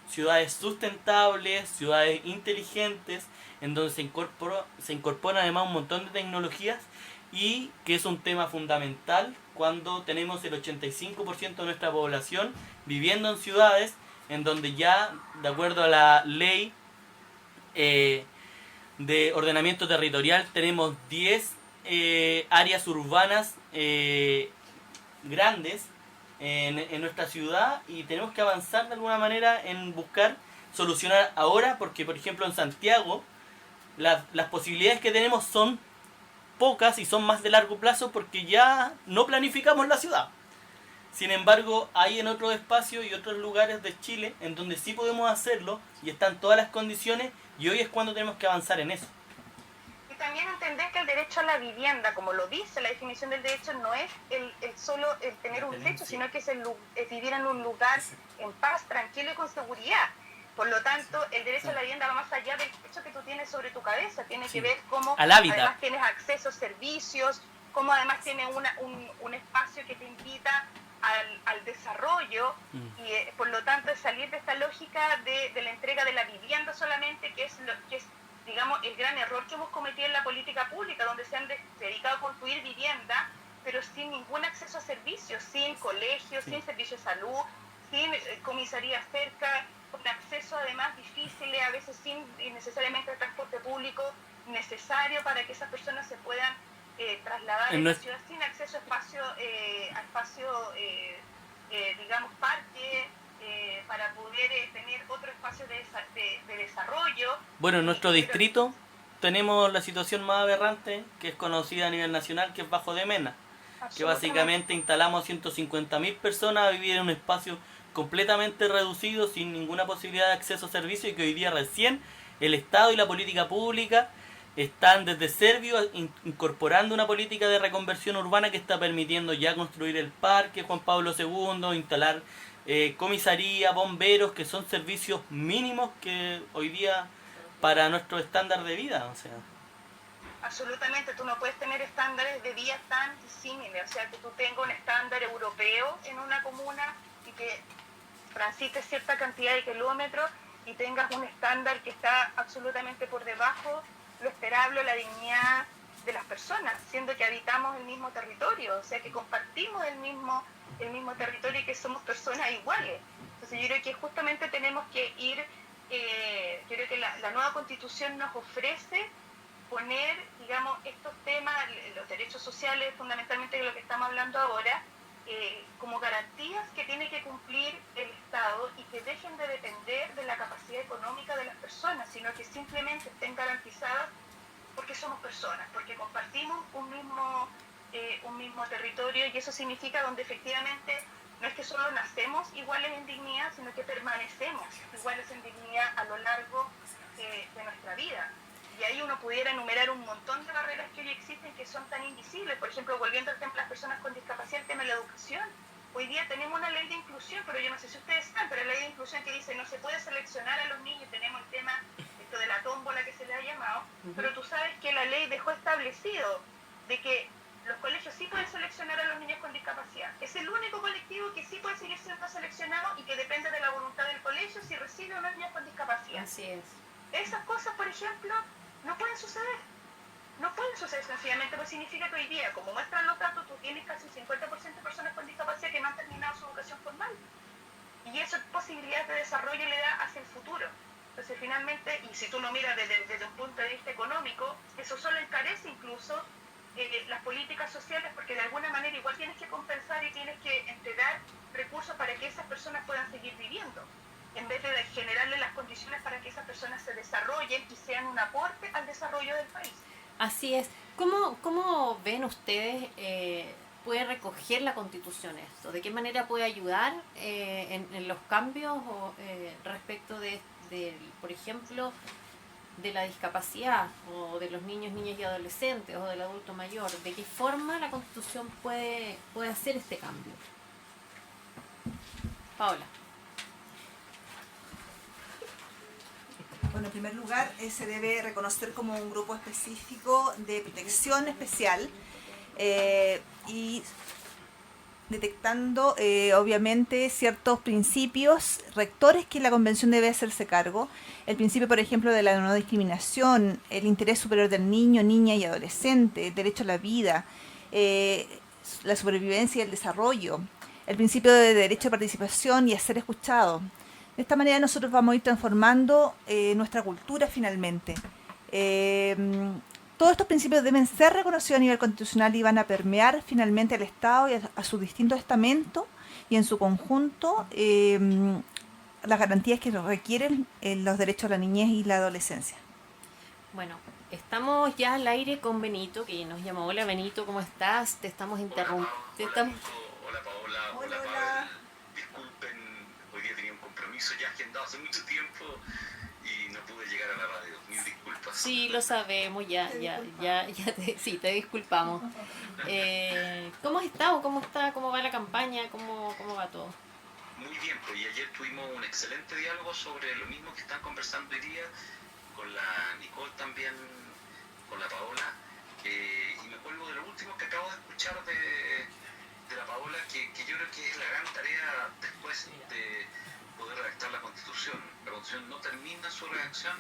ciudades sustentables, ciudades inteligentes, en donde se incorpora además un montón de tecnologías, y que es un tema fundamental cuando tenemos el 85% de nuestra población viviendo en ciudades, en donde ya, de acuerdo a la ley de ordenamiento territorial, tenemos 10 áreas urbanas grandes en nuestra ciudad, y tenemos que avanzar de alguna manera en buscar solucionar ahora, porque por ejemplo en Santiago las posibilidades que tenemos son pocas y son más de largo plazo, porque ya no planificamos la ciudad. Sin embargo, hay en otros espacios y otros lugares de Chile en donde sí podemos hacerlo y están todas las condiciones, y hoy es cuando tenemos que avanzar en eso. Y también entender que el derecho a la vivienda, como lo dice la definición del derecho, no es el solo el tener un techo, sino que es vivir en un lugar en paz, tranquilo y con seguridad. Por lo tanto, el derecho a la vivienda va más allá del techo que tú tienes sobre tu cabeza. Tiene que ver cómo además tienes acceso a servicios, cómo además tienes un espacio que te invita al desarrollo, y por lo tanto es salir de esta lógica de la entrega de la vivienda solamente, que es digamos, el gran error que hemos cometido en la política pública, donde se han dedicado a construir vivienda, pero sin ningún acceso a servicios, sin colegios, sin servicios de salud, sin comisaría cerca, con acceso además difícil, a veces sin necesariamente el transporte público necesario para que esas personas se puedan trasladar en la ciudad sin acceso a espacio, digamos, parque, para poder tener otro espacio de desarrollo. Bueno, en nuestro distrito tenemos la situación más aberrante, que es conocida a nivel nacional, que es Bajo de Mena, que básicamente instalamos 150.000 personas a vivir en un espacio completamente reducido, sin ninguna posibilidad de acceso a servicios, y que hoy día recién el Estado y la política pública están desde Servio incorporando una política de reconversión urbana que está permitiendo ya construir el parque Juan Pablo II, instalar comisaría, bomberos, que son servicios mínimos que hoy día para nuestro estándar de vida, o sea. Absolutamente, tú no puedes tener estándares de vida tan disímiles, o sea, que tú tengas un estándar europeo en una comuna y que transites cierta cantidad de kilómetros y tengas un estándar que está absolutamente por debajo lo esperable, la dignidad de las personas, siendo que habitamos el mismo territorio, o sea, que compartimos el mismo territorio y que somos personas iguales. Entonces yo creo que justamente tenemos que ir, yo creo que la nueva Constitución nos ofrece poner, digamos, estos temas, los derechos sociales, fundamentalmente de lo que estamos hablando ahora, como garantías que tiene que cumplir el Estado y que dejen de depender de la capacidad económica de las personas, sino que simplemente estén garantizadas porque somos personas, porque compartimos un mismo territorio, y eso significa donde efectivamente no es que solo nacemos iguales en dignidad, sino que permanecemos iguales en dignidad a lo largo de nuestra vida. Y ahí uno pudiera enumerar un montón de barreras que hoy existen que son tan invisibles. Por ejemplo, volviendo al tema de las personas con discapacidad, el tema de la educación. Hoy día tenemos una ley de inclusión, pero yo no sé si ustedes saben, pero la ley de inclusión que dice no se puede seleccionar a los niños. Tenemos el tema esto de la tómbola que se le ha llamado, pero tú sabes que la ley dejó establecido de que los colegios sí pueden seleccionar a los niños con discapacidad. Es el único colectivo que sí puede seguir siendo seleccionado y que depende de la voluntad del colegio si recibe a unos niños con discapacidad. Así es. Esas cosas, por ejemplo, no pueden suceder. No pueden suceder sencillamente, porque significa que hoy día, como muestran los datos, tú tienes casi un 50% de personas con discapacidad que no han terminado su educación formal. Y eso posibilidades de desarrollo le da hacia el futuro. Entonces, finalmente, y si tú lo miras desde un punto de vista económico, eso solo encarece incluso las políticas sociales, porque de alguna manera igual tienes que compensar y tienes que entregar recursos para que esas personas puedan seguir viviendo, en vez de generarle las condiciones para que esas personas se desarrollen y sean un aporte al desarrollo del país. Así es. ¿Cómo ven ustedes, puede recoger la Constitución esto? ¿De qué manera puede ayudar en los cambios respecto de, por ejemplo, de la discapacidad o de los niños, niñas y adolescentes o del adulto mayor? ¿De qué forma la Constitución puede hacer este cambio? Paola. Bueno, en primer lugar, se debe reconocer como un grupo específico de protección especial y detectando, obviamente, ciertos principios rectores que la Convención debe hacerse cargo. El principio, por ejemplo, de la no discriminación, el interés superior del niño, niña y adolescente, el derecho a la vida, la supervivencia y el desarrollo, el principio de derecho a participación y a ser escuchado. De esta manera nosotros vamos a ir transformando nuestra cultura finalmente. Todos estos principios deben ser reconocidos a nivel constitucional y van a permear finalmente al Estado y a sus distintos estamentos y en su conjunto las garantías que requieren los derechos de la niñez y la adolescencia. Bueno, estamos ya al aire con Benito, que nos llamó. Hola Benito, ¿cómo estás? Te estamos interrumpiendo. Hola Paola, hola Paola. Disculpen, hoy día tenía un compromiso ya agendado hace mucho tiempo y no pude llegar a la radio. Mil disculpas. Sí, lo sabemos, sí, te disculpamos. ¿Cómo has estado? ¿Cómo va la campaña? ¿Cómo va todo? Muy bien, pues y ayer tuvimos un excelente diálogo sobre lo mismo que están conversando hoy día con la Nicole también, con la Paola, y me acuerdo de lo último que acabo de escuchar de la Paola, que yo creo que es la gran tarea después de poder redactar la Constitución. La Constitución no termina su redacción,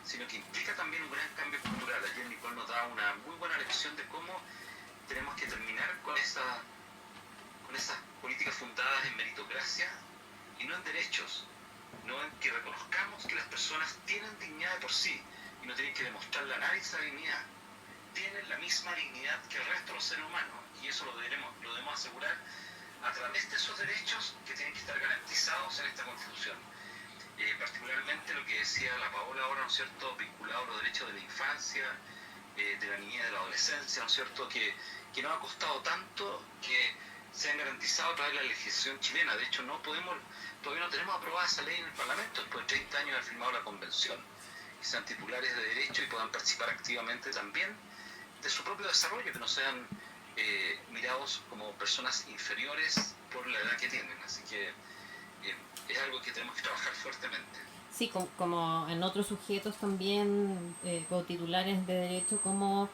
sino que implica también un gran cambio cultural. Ayer Nicole nos da una muy buena lección de cómo tenemos que terminar con esas políticas fundadas en meritocracia y no en derechos, no en que reconozcamos que las personas tienen dignidad de por sí y no tienen que demostrarle a nadie esa dignidad. Tienen la misma dignidad que el resto de los seres humanos y eso lo debemos asegurar a través de esos derechos que tienen que estar garantizados en esta Constitución. Particularmente lo que decía la Paola ahora, ¿no es cierto?, vinculado a los derechos de la infancia, de la niñez y de la adolescencia, ¿no es cierto?, que nos ha costado tanto que sean garantizados a través de la legislación chilena. De hecho, todavía no tenemos aprobada esa ley en el Parlamento, después de 30 años de haber firmado la Convención, que sean titulares de derecho y puedan participar activamente también de su propio desarrollo, que no sean mirados como personas inferiores por la edad que tienen. Así que es algo que tenemos que trabajar fuertemente. Sí, como en otros sujetos también, como titulares de derecho, como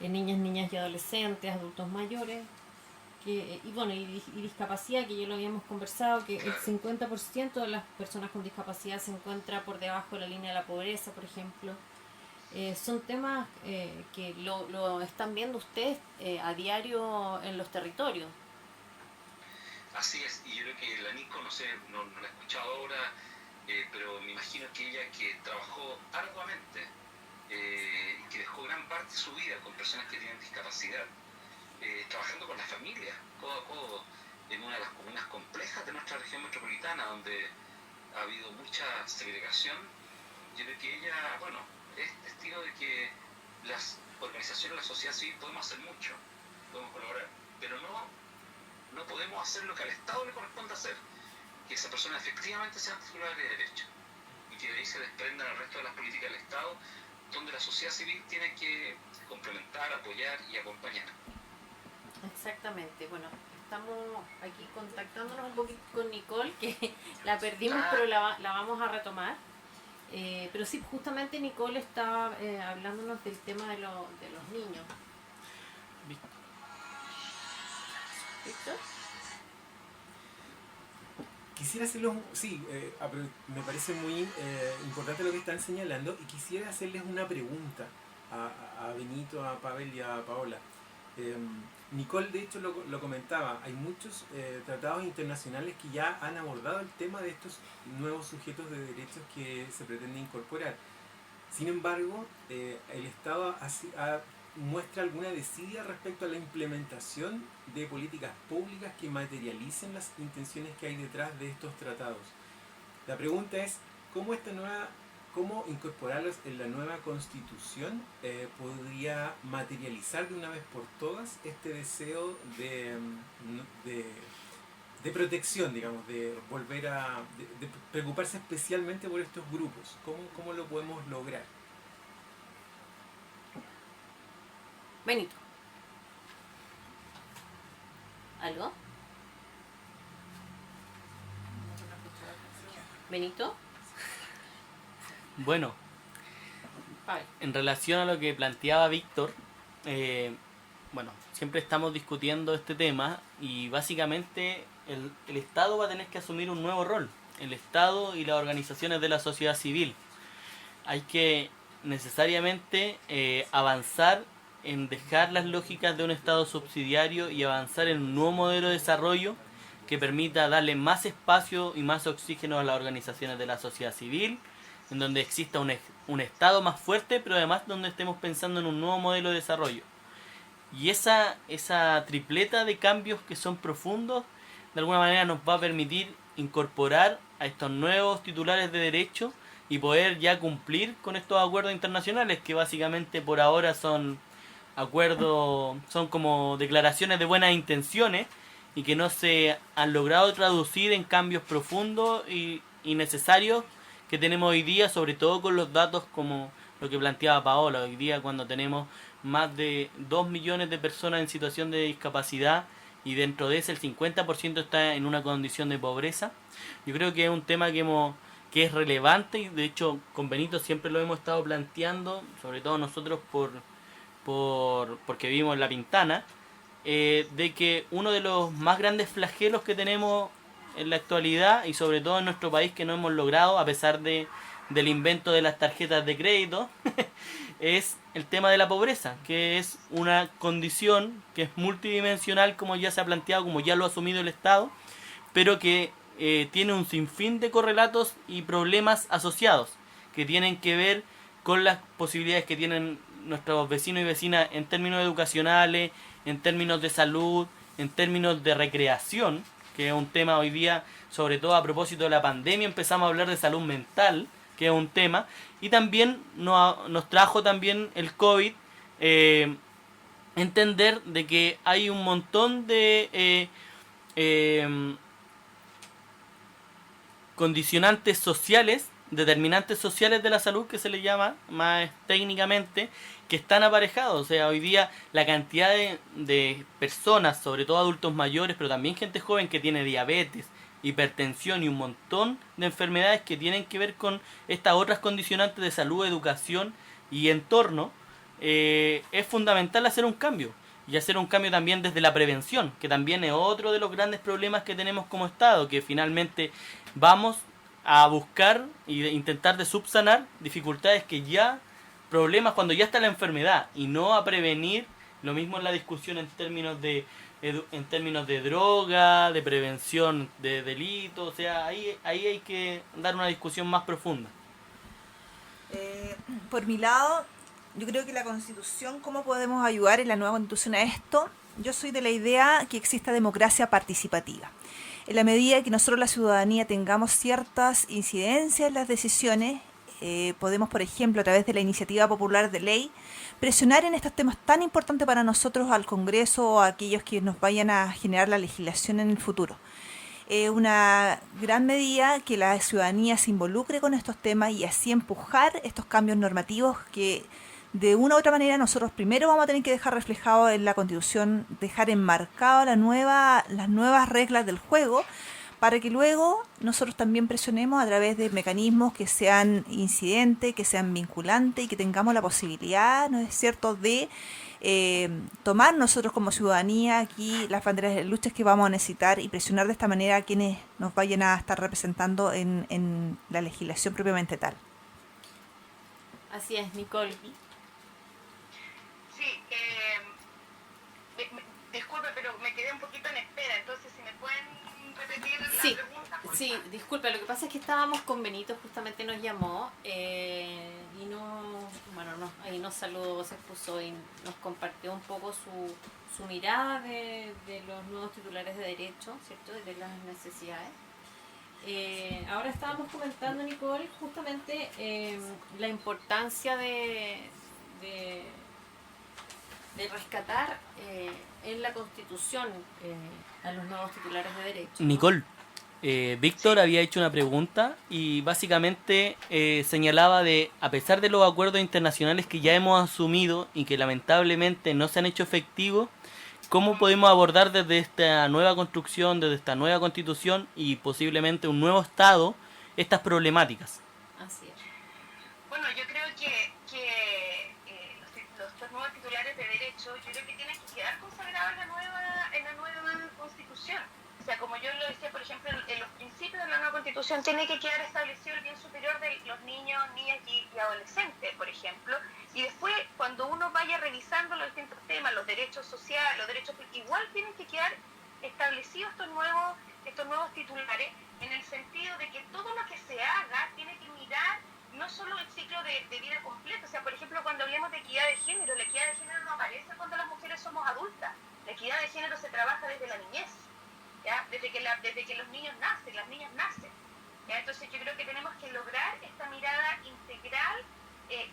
niñas y adolescentes, adultos mayores, y discapacidad, que ya lo habíamos conversado, que el 50% de las personas con discapacidad se encuentra por debajo de la línea de la pobreza, por ejemplo. Son temas que lo están viendo ustedes a diario en los territorios. Así es, y yo creo que la Nico, no sé, no la he escuchado ahora, pero me imagino que ella, que trabajó arduamente, que dejó gran parte de su vida con personas que tienen discapacidad, trabajando con la familia, codo a codo, en una de las comunas complejas de nuestra región metropolitana, donde ha habido mucha segregación. Yo creo que ella, es testigo de que las organizaciones de la sociedad civil podemos hacer mucho, podemos colaborar, pero no podemos hacer lo que al Estado le corresponde hacer, que esa persona efectivamente sea titular de derecho y que de ahí se desprendan el resto de las políticas del Estado, donde la sociedad civil tiene que complementar, apoyar y acompañar. Exactamente. Bueno, estamos aquí contactándonos un poquito con Nicole, que la perdimos, pero la vamos a retomar. Pero sí, justamente Nicole estaba hablándonos del tema de los niños. ¿Víctor? Quisiera hacerlos, me parece muy importante lo que están señalando, y quisiera hacerles una pregunta a Benito, a Pavel y a Paola. Nicole, de hecho, lo comentaba, hay muchos tratados internacionales que ya han abordado el tema de estos nuevos sujetos de derechos que se pretende incorporar. Sin embargo, el Estado muestra alguna desidia respecto a la implementación de políticas públicas que materialicen las intenciones que hay detrás de estos tratados. La pregunta es, ¿cómo incorporarlos en la nueva Constitución podría materializar de una vez por todas este deseo de protección, digamos, de preocuparse especialmente por estos grupos? ¿Cómo lo podemos lograr? Benito. ¿Algo? Benito. Bueno, Pavel. en relación a lo que planteaba Víctor, siempre estamos discutiendo este tema y básicamente el Estado va a tener que asumir un nuevo rol. El Estado y las organizaciones de la sociedad civil. Hay que necesariamente avanzar en dejar las lógicas de un Estado subsidiario y avanzar en un nuevo modelo de desarrollo que permita darle más espacio y más oxígeno a las organizaciones de la sociedad civil, en donde exista un Estado más fuerte, pero además donde estemos pensando en un nuevo modelo de desarrollo. Y esa tripleta de cambios que son profundos, de alguna manera nos va a permitir incorporar a estos nuevos titulares de derecho y poder ya cumplir con estos acuerdos internacionales, que básicamente por ahora son acuerdos, son como declaraciones de buenas intenciones y que no se han logrado traducir en cambios profundos y necesarios que tenemos hoy día, sobre todo con los datos como lo que planteaba Paola. Hoy día, cuando tenemos más de 2 millones de personas en situación de discapacidad y dentro de ese el 50% está en una condición de pobreza, yo creo que es un tema que es relevante, y de hecho con Benito siempre lo hemos estado planteando, sobre todo nosotros porque vivimos en La Pintana, de que uno de los más grandes flagelos que tenemos en la actualidad, y sobre todo en nuestro país, que no hemos logrado a pesar del invento de las tarjetas de crédito, es el tema de la pobreza, que es una condición que es multidimensional, como ya se ha planteado, como ya lo ha asumido el Estado, pero que tiene un sinfín de correlatos y problemas asociados que tienen que ver con las posibilidades que tienen nuestros vecinos y vecinas en términos educacionales, en términos de salud, en términos de recreación, que es un tema hoy día, sobre todo a propósito de la pandemia, empezamos a hablar de salud mental, que es un tema, y también nos trajo también el COVID, entender de que hay un montón de condicionantes sociales, determinantes sociales de la salud, que se le llama más técnicamente, que están aparejados. O sea, hoy día la cantidad de personas, sobre todo adultos mayores, pero también gente joven que tiene diabetes, hipertensión y un montón de enfermedades que tienen que ver con estas otras condicionantes de salud, educación y entorno, es fundamental hacer un cambio. Y hacer un cambio también desde la prevención, que también es otro de los grandes problemas que tenemos como Estado, que finalmente vamos a buscar e intentar de subsanar dificultades que ya, problemas cuando ya está la enfermedad, y no a prevenir. Lo mismo en la discusión en términos de droga, de prevención de delitos. O sea, ahí hay que dar una discusión más profunda. Por mi lado, yo creo que la Constitución, ¿cómo podemos ayudar en la nueva Constitución a esto? Yo soy de la idea que exista democracia participativa. En la medida que nosotros, la ciudadanía, tengamos ciertas incidencias en las decisiones, podemos, por ejemplo, a través de la iniciativa popular de ley, presionar en estos temas tan importantes para nosotros al Congreso o a aquellos que nos vayan a generar la legislación en el futuro. Una gran medida que la ciudadanía se involucre con estos temas y así empujar estos cambios normativos que de una u otra manera nosotros primero vamos a tener que dejar reflejado en la Constitución, dejar enmarcado las nuevas reglas del juego, para que luego nosotros también presionemos a través de mecanismos que sean incidentes, que sean vinculantes y que tengamos la posibilidad, ¿no es cierto?, de tomar nosotros como ciudadanía aquí las banderas de luchas que vamos a necesitar y presionar de esta manera a quienes nos vayan a estar representando en la legislación propiamente tal. Así es, Nicole. Sí, disculpe, pero me quedé un poquito en espera, entonces si me pueden repetir la pregunta. Sí, disculpe, lo que pasa es que estábamos con Benito, justamente nos llamó y ahí nos saludó, se expuso y nos compartió un poco su mirada de los nuevos titulares de derecho, ¿cierto? Y de las necesidades. Ahora estábamos comentando, Nicole, justamente la importancia de rescatar en la Constitución a los nuevos titulares de derecho, ¿no? Nicole, Víctor había hecho una pregunta y básicamente señalaba de, a pesar de los acuerdos internacionales que ya hemos asumido y que lamentablemente no se han hecho efectivos, ¿cómo podemos abordar desde esta nueva construcción, desde esta nueva Constitución y posiblemente un nuevo Estado estas problemáticas? Así es. Bueno, yo creo que los nuevos titulares de derecho, yo creo que tienen que quedar consagrados en la nueva Constitución. O sea, como yo lo decía, por ejemplo, en los principios de la nueva Constitución tiene que quedar establecido el bien superior de los niños, niñas y adolescentes, por ejemplo. Y después, cuando uno vaya revisando los distintos temas, los derechos sociales, los derechos, igual tienen que quedar establecidos estos nuevos titulares, en el sentido de que todo lo que se haga tiene que mirar no solo el ciclo de vida completo. O sea, por ejemplo, cuando hablamos de equidad de género, la equidad de género no aparece cuando las mujeres somos adultas. La equidad de género se trabaja desde la niñez, ¿ya? Desde que los niños nacen, las niñas nacen, ¿ya? Entonces yo creo que tenemos que lograr esta mirada integral,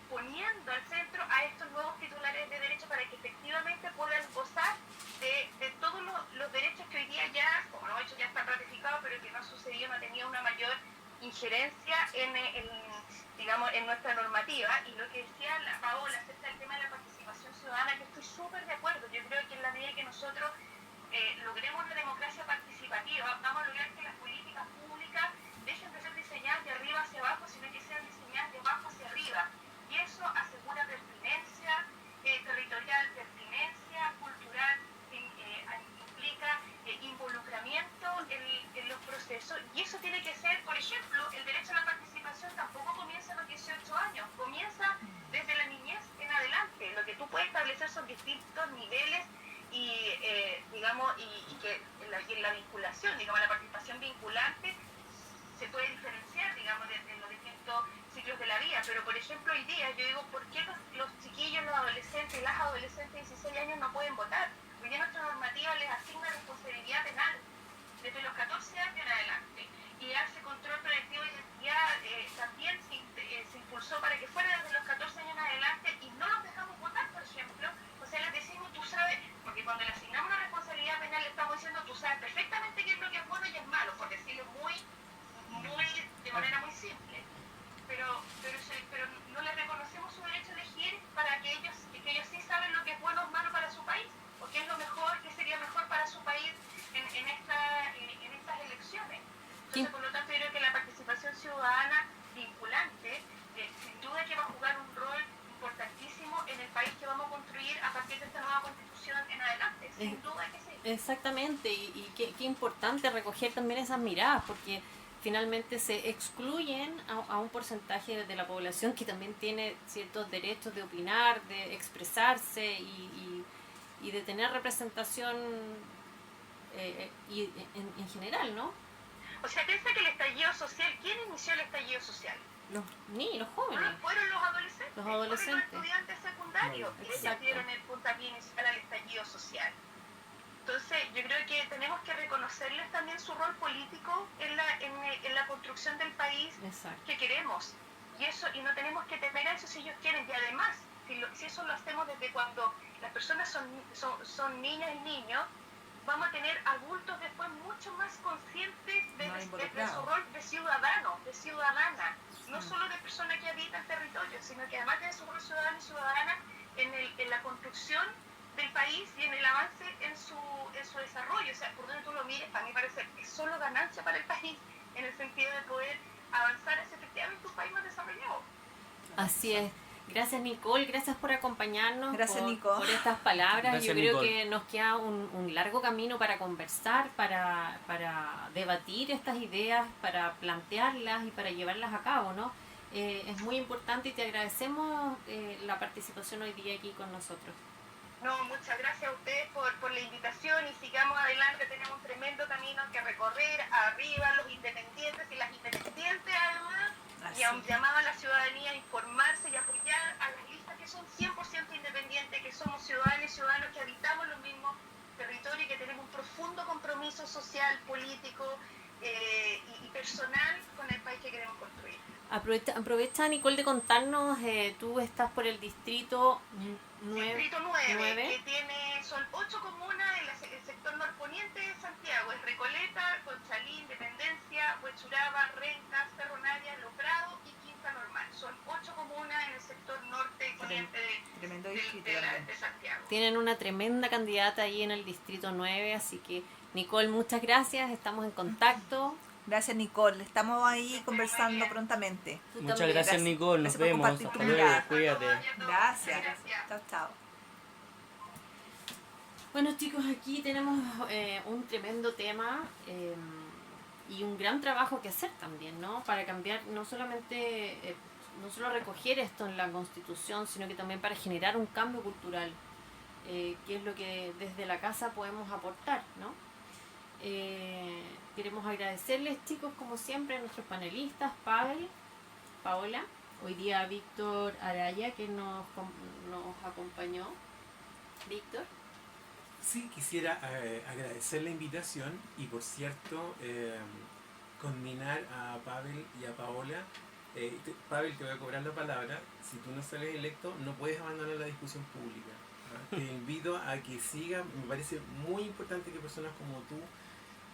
poniendo al centro a estos nuevos titulares de derecho para que efectivamente puedan gozar de todos los derechos que hoy día ya, como lo he dicho, ya están ratificados, pero que no ha sucedido, no ha tenido una mayor injerencia en nuestra normativa. Y lo que decía la Paola acerca del tema de la participación ciudadana, que estoy súper de acuerdo. Yo creo que en la medida que nosotros logremos una democracia participativa, vamos a lograr que las políticas públicas dejen de ser diseñadas de arriba hacia abajo, sino que sean diseñadas de abajo hacia arriba. Y eso asegura pertinencia territorial, pertinencia cultural, implica involucramiento en los procesos. Y eso tiene que ser, por ejemplo, el derecho a la participación tampoco comienza a los 18 años, comienza desde la niñez en adelante. Lo que tú puedes establecer son distintos niveles y que en la vinculación, la participación vinculante por ejemplo, hoy día yo digo, ¿por qué los chiquillos, los adolescentes y las adolescentes de 16 años no pueden votar? Hoy día nuestra normativa les asigna responsabilidad penal desde los 14 años en adelante. Y hace control preventivo de identidad también se impulsó para que fuera desde los 14 años en adelante y no los dejamos votar, por ejemplo. O sea, les decimos, tú sabes, porque cuando le asignamos una responsabilidad penal le estamos diciendo, tú sabes perfectamente qué es lo que es bueno y es malo, por decirlo de manera muy simple. Pero no les reconocemos su derecho a elegir para que ellos sí saben lo que es bueno o malo para su país, o qué es lo mejor, qué sería mejor para su país en estas elecciones. Entonces, por lo tanto, yo creo que la participación ciudadana vinculante, sin duda que va a jugar un rol importantísimo en el país que vamos a construir a partir de esta nueva constitución en adelante, sin duda que sí. Exactamente, y qué importante recoger también esas miradas, porque finalmente se excluyen a un porcentaje de la población que también tiene ciertos derechos de opinar, de expresarse y de tener representación en general, ¿no? O sea, piensa que el estallido social, ¿quién inició el estallido social? Los jóvenes. Fueron los adolescentes. Los adolescentes. Fueron los estudiantes secundarios. Ellos dieron el puntapié inicial al estallido social. Entonces, yo creo que tenemos que reconocerles también su rol político en la construcción del país que queremos. Y no tenemos que temer a eso si ellos quieren. Y además, si eso lo hacemos desde cuando las personas son niñas y niños, vamos a tener adultos después mucho más conscientes de su rol de ciudadano, de ciudadana. No solo de persona que habita el territorio, sino que además de su rol ciudadano y ciudadana en la construcción del país y en el avance en su desarrollo. O sea, por donde tú lo mires, para mí parece que es solo ganancia para el país, en el sentido de poder avanzar hacia efectivamente un país más desarrollado. Así es. Gracias, Nicole, gracias por acompañarnos, Nicole, por estas palabras. Gracias, yo creo Nicole. que nos queda un largo camino para conversar, para debatir estas ideas, para plantearlas y para llevarlas a cabo, ¿no? Es muy importante y te agradecemos la participación hoy día aquí con nosotros. No, muchas gracias a ustedes por la invitación y sigamos adelante, tenemos un tremendo camino que recorrer, arriba los independientes y las independientes además, y a un llamado a la ciudadanía a informarse y apoyar a las listas que son 100% independientes, que somos ciudadanos y ciudadanos que habitamos los mismos territorios y que tenemos un profundo compromiso social, político y personal con el país que queremos construir. Aprovecha, Nicole, de contarnos, tú estás por el distrito 9, Distrito 9, que son 8 comunas en el sector norponiente de Santiago, es Recoleta, Conchalí, Independencia, Huechuraba, Rentas, Cerro Navia, Los Prados y Quinta Normal. Son 8 comunas en el sector norte y poniente de Santiago. Tienen una tremenda candidata ahí en el distrito 9, así que, Nicole, muchas gracias, estamos en contacto. Gracias, Nicole. Estamos ahí conversando prontamente. Muchas gracias, Nicole. Nos Gracias por vemos. compartir Hasta tu luego. mirada. Cuídate. Gracias. Chao, chao. Bueno, chicos, aquí tenemos un tremendo tema y un gran trabajo que hacer también, ¿no? Para cambiar, no solo recoger esto en la Constitución, sino que también para generar un cambio cultural, que es lo que desde la casa podemos aportar, ¿no? Queremos agradecerles, chicos, como siempre, a nuestros panelistas, Paola, hoy día Víctor Araya, que nos acompañó. Víctor. Sí, quisiera agradecer la invitación y, por cierto, condenar a Pavel y a Paola. Pavel, te voy a cobrar la palabra. Si tú no sales electo, no puedes abandonar la discusión pública. ¿Ah? Te invito a que sigas. Me parece muy importante que personas como tú,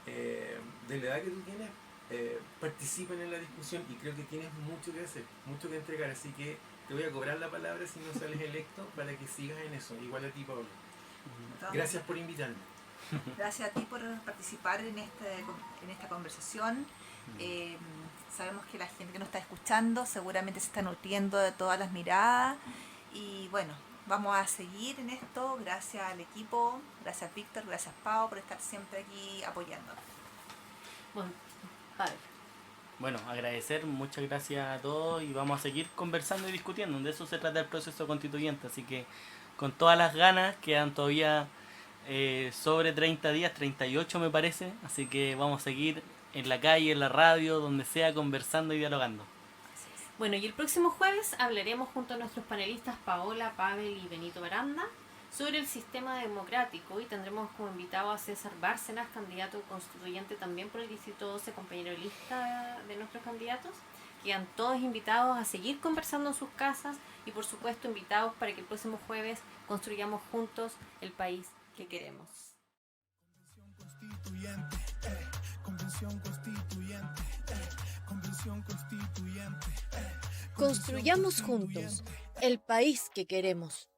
de la edad que tú tienes, participen en la discusión, y creo que tienes mucho que hacer, mucho que entregar. Así que te voy a cobrar la palabra si no sales electo para que sigas en eso. Igual a ti, Paola. Gracias por invitarme. Gracias a ti por participar en esta conversación. Sabemos que la gente que nos está escuchando seguramente se está nutriendo de todas las miradas. Y bueno, vamos a seguir en esto. Gracias al equipo, gracias Víctor, gracias Pau por estar siempre aquí apoyándonos. Bueno, Pavel. Bueno, agradecer, muchas gracias a todos y vamos a seguir conversando y discutiendo. De eso se trata el proceso constituyente, así que con todas las ganas, quedan todavía sobre 30 días, 38 me parece, así que vamos a seguir en la calle, en la radio, donde sea, conversando y dialogando. Bueno, y el próximo jueves hablaremos junto a nuestros panelistas Paola, Pavel y Benito Baranda sobre el sistema democrático y tendremos como invitado a César Bárcenas, candidato constituyente también por el Distrito 12, compañero de lista de nuestros candidatos. Quedan todos invitados a seguir conversando en sus casas y por supuesto invitados para que el próximo jueves construyamos juntos el país que queremos. Convención constituyente, convención constituyente. Construyamos juntos el país que queremos.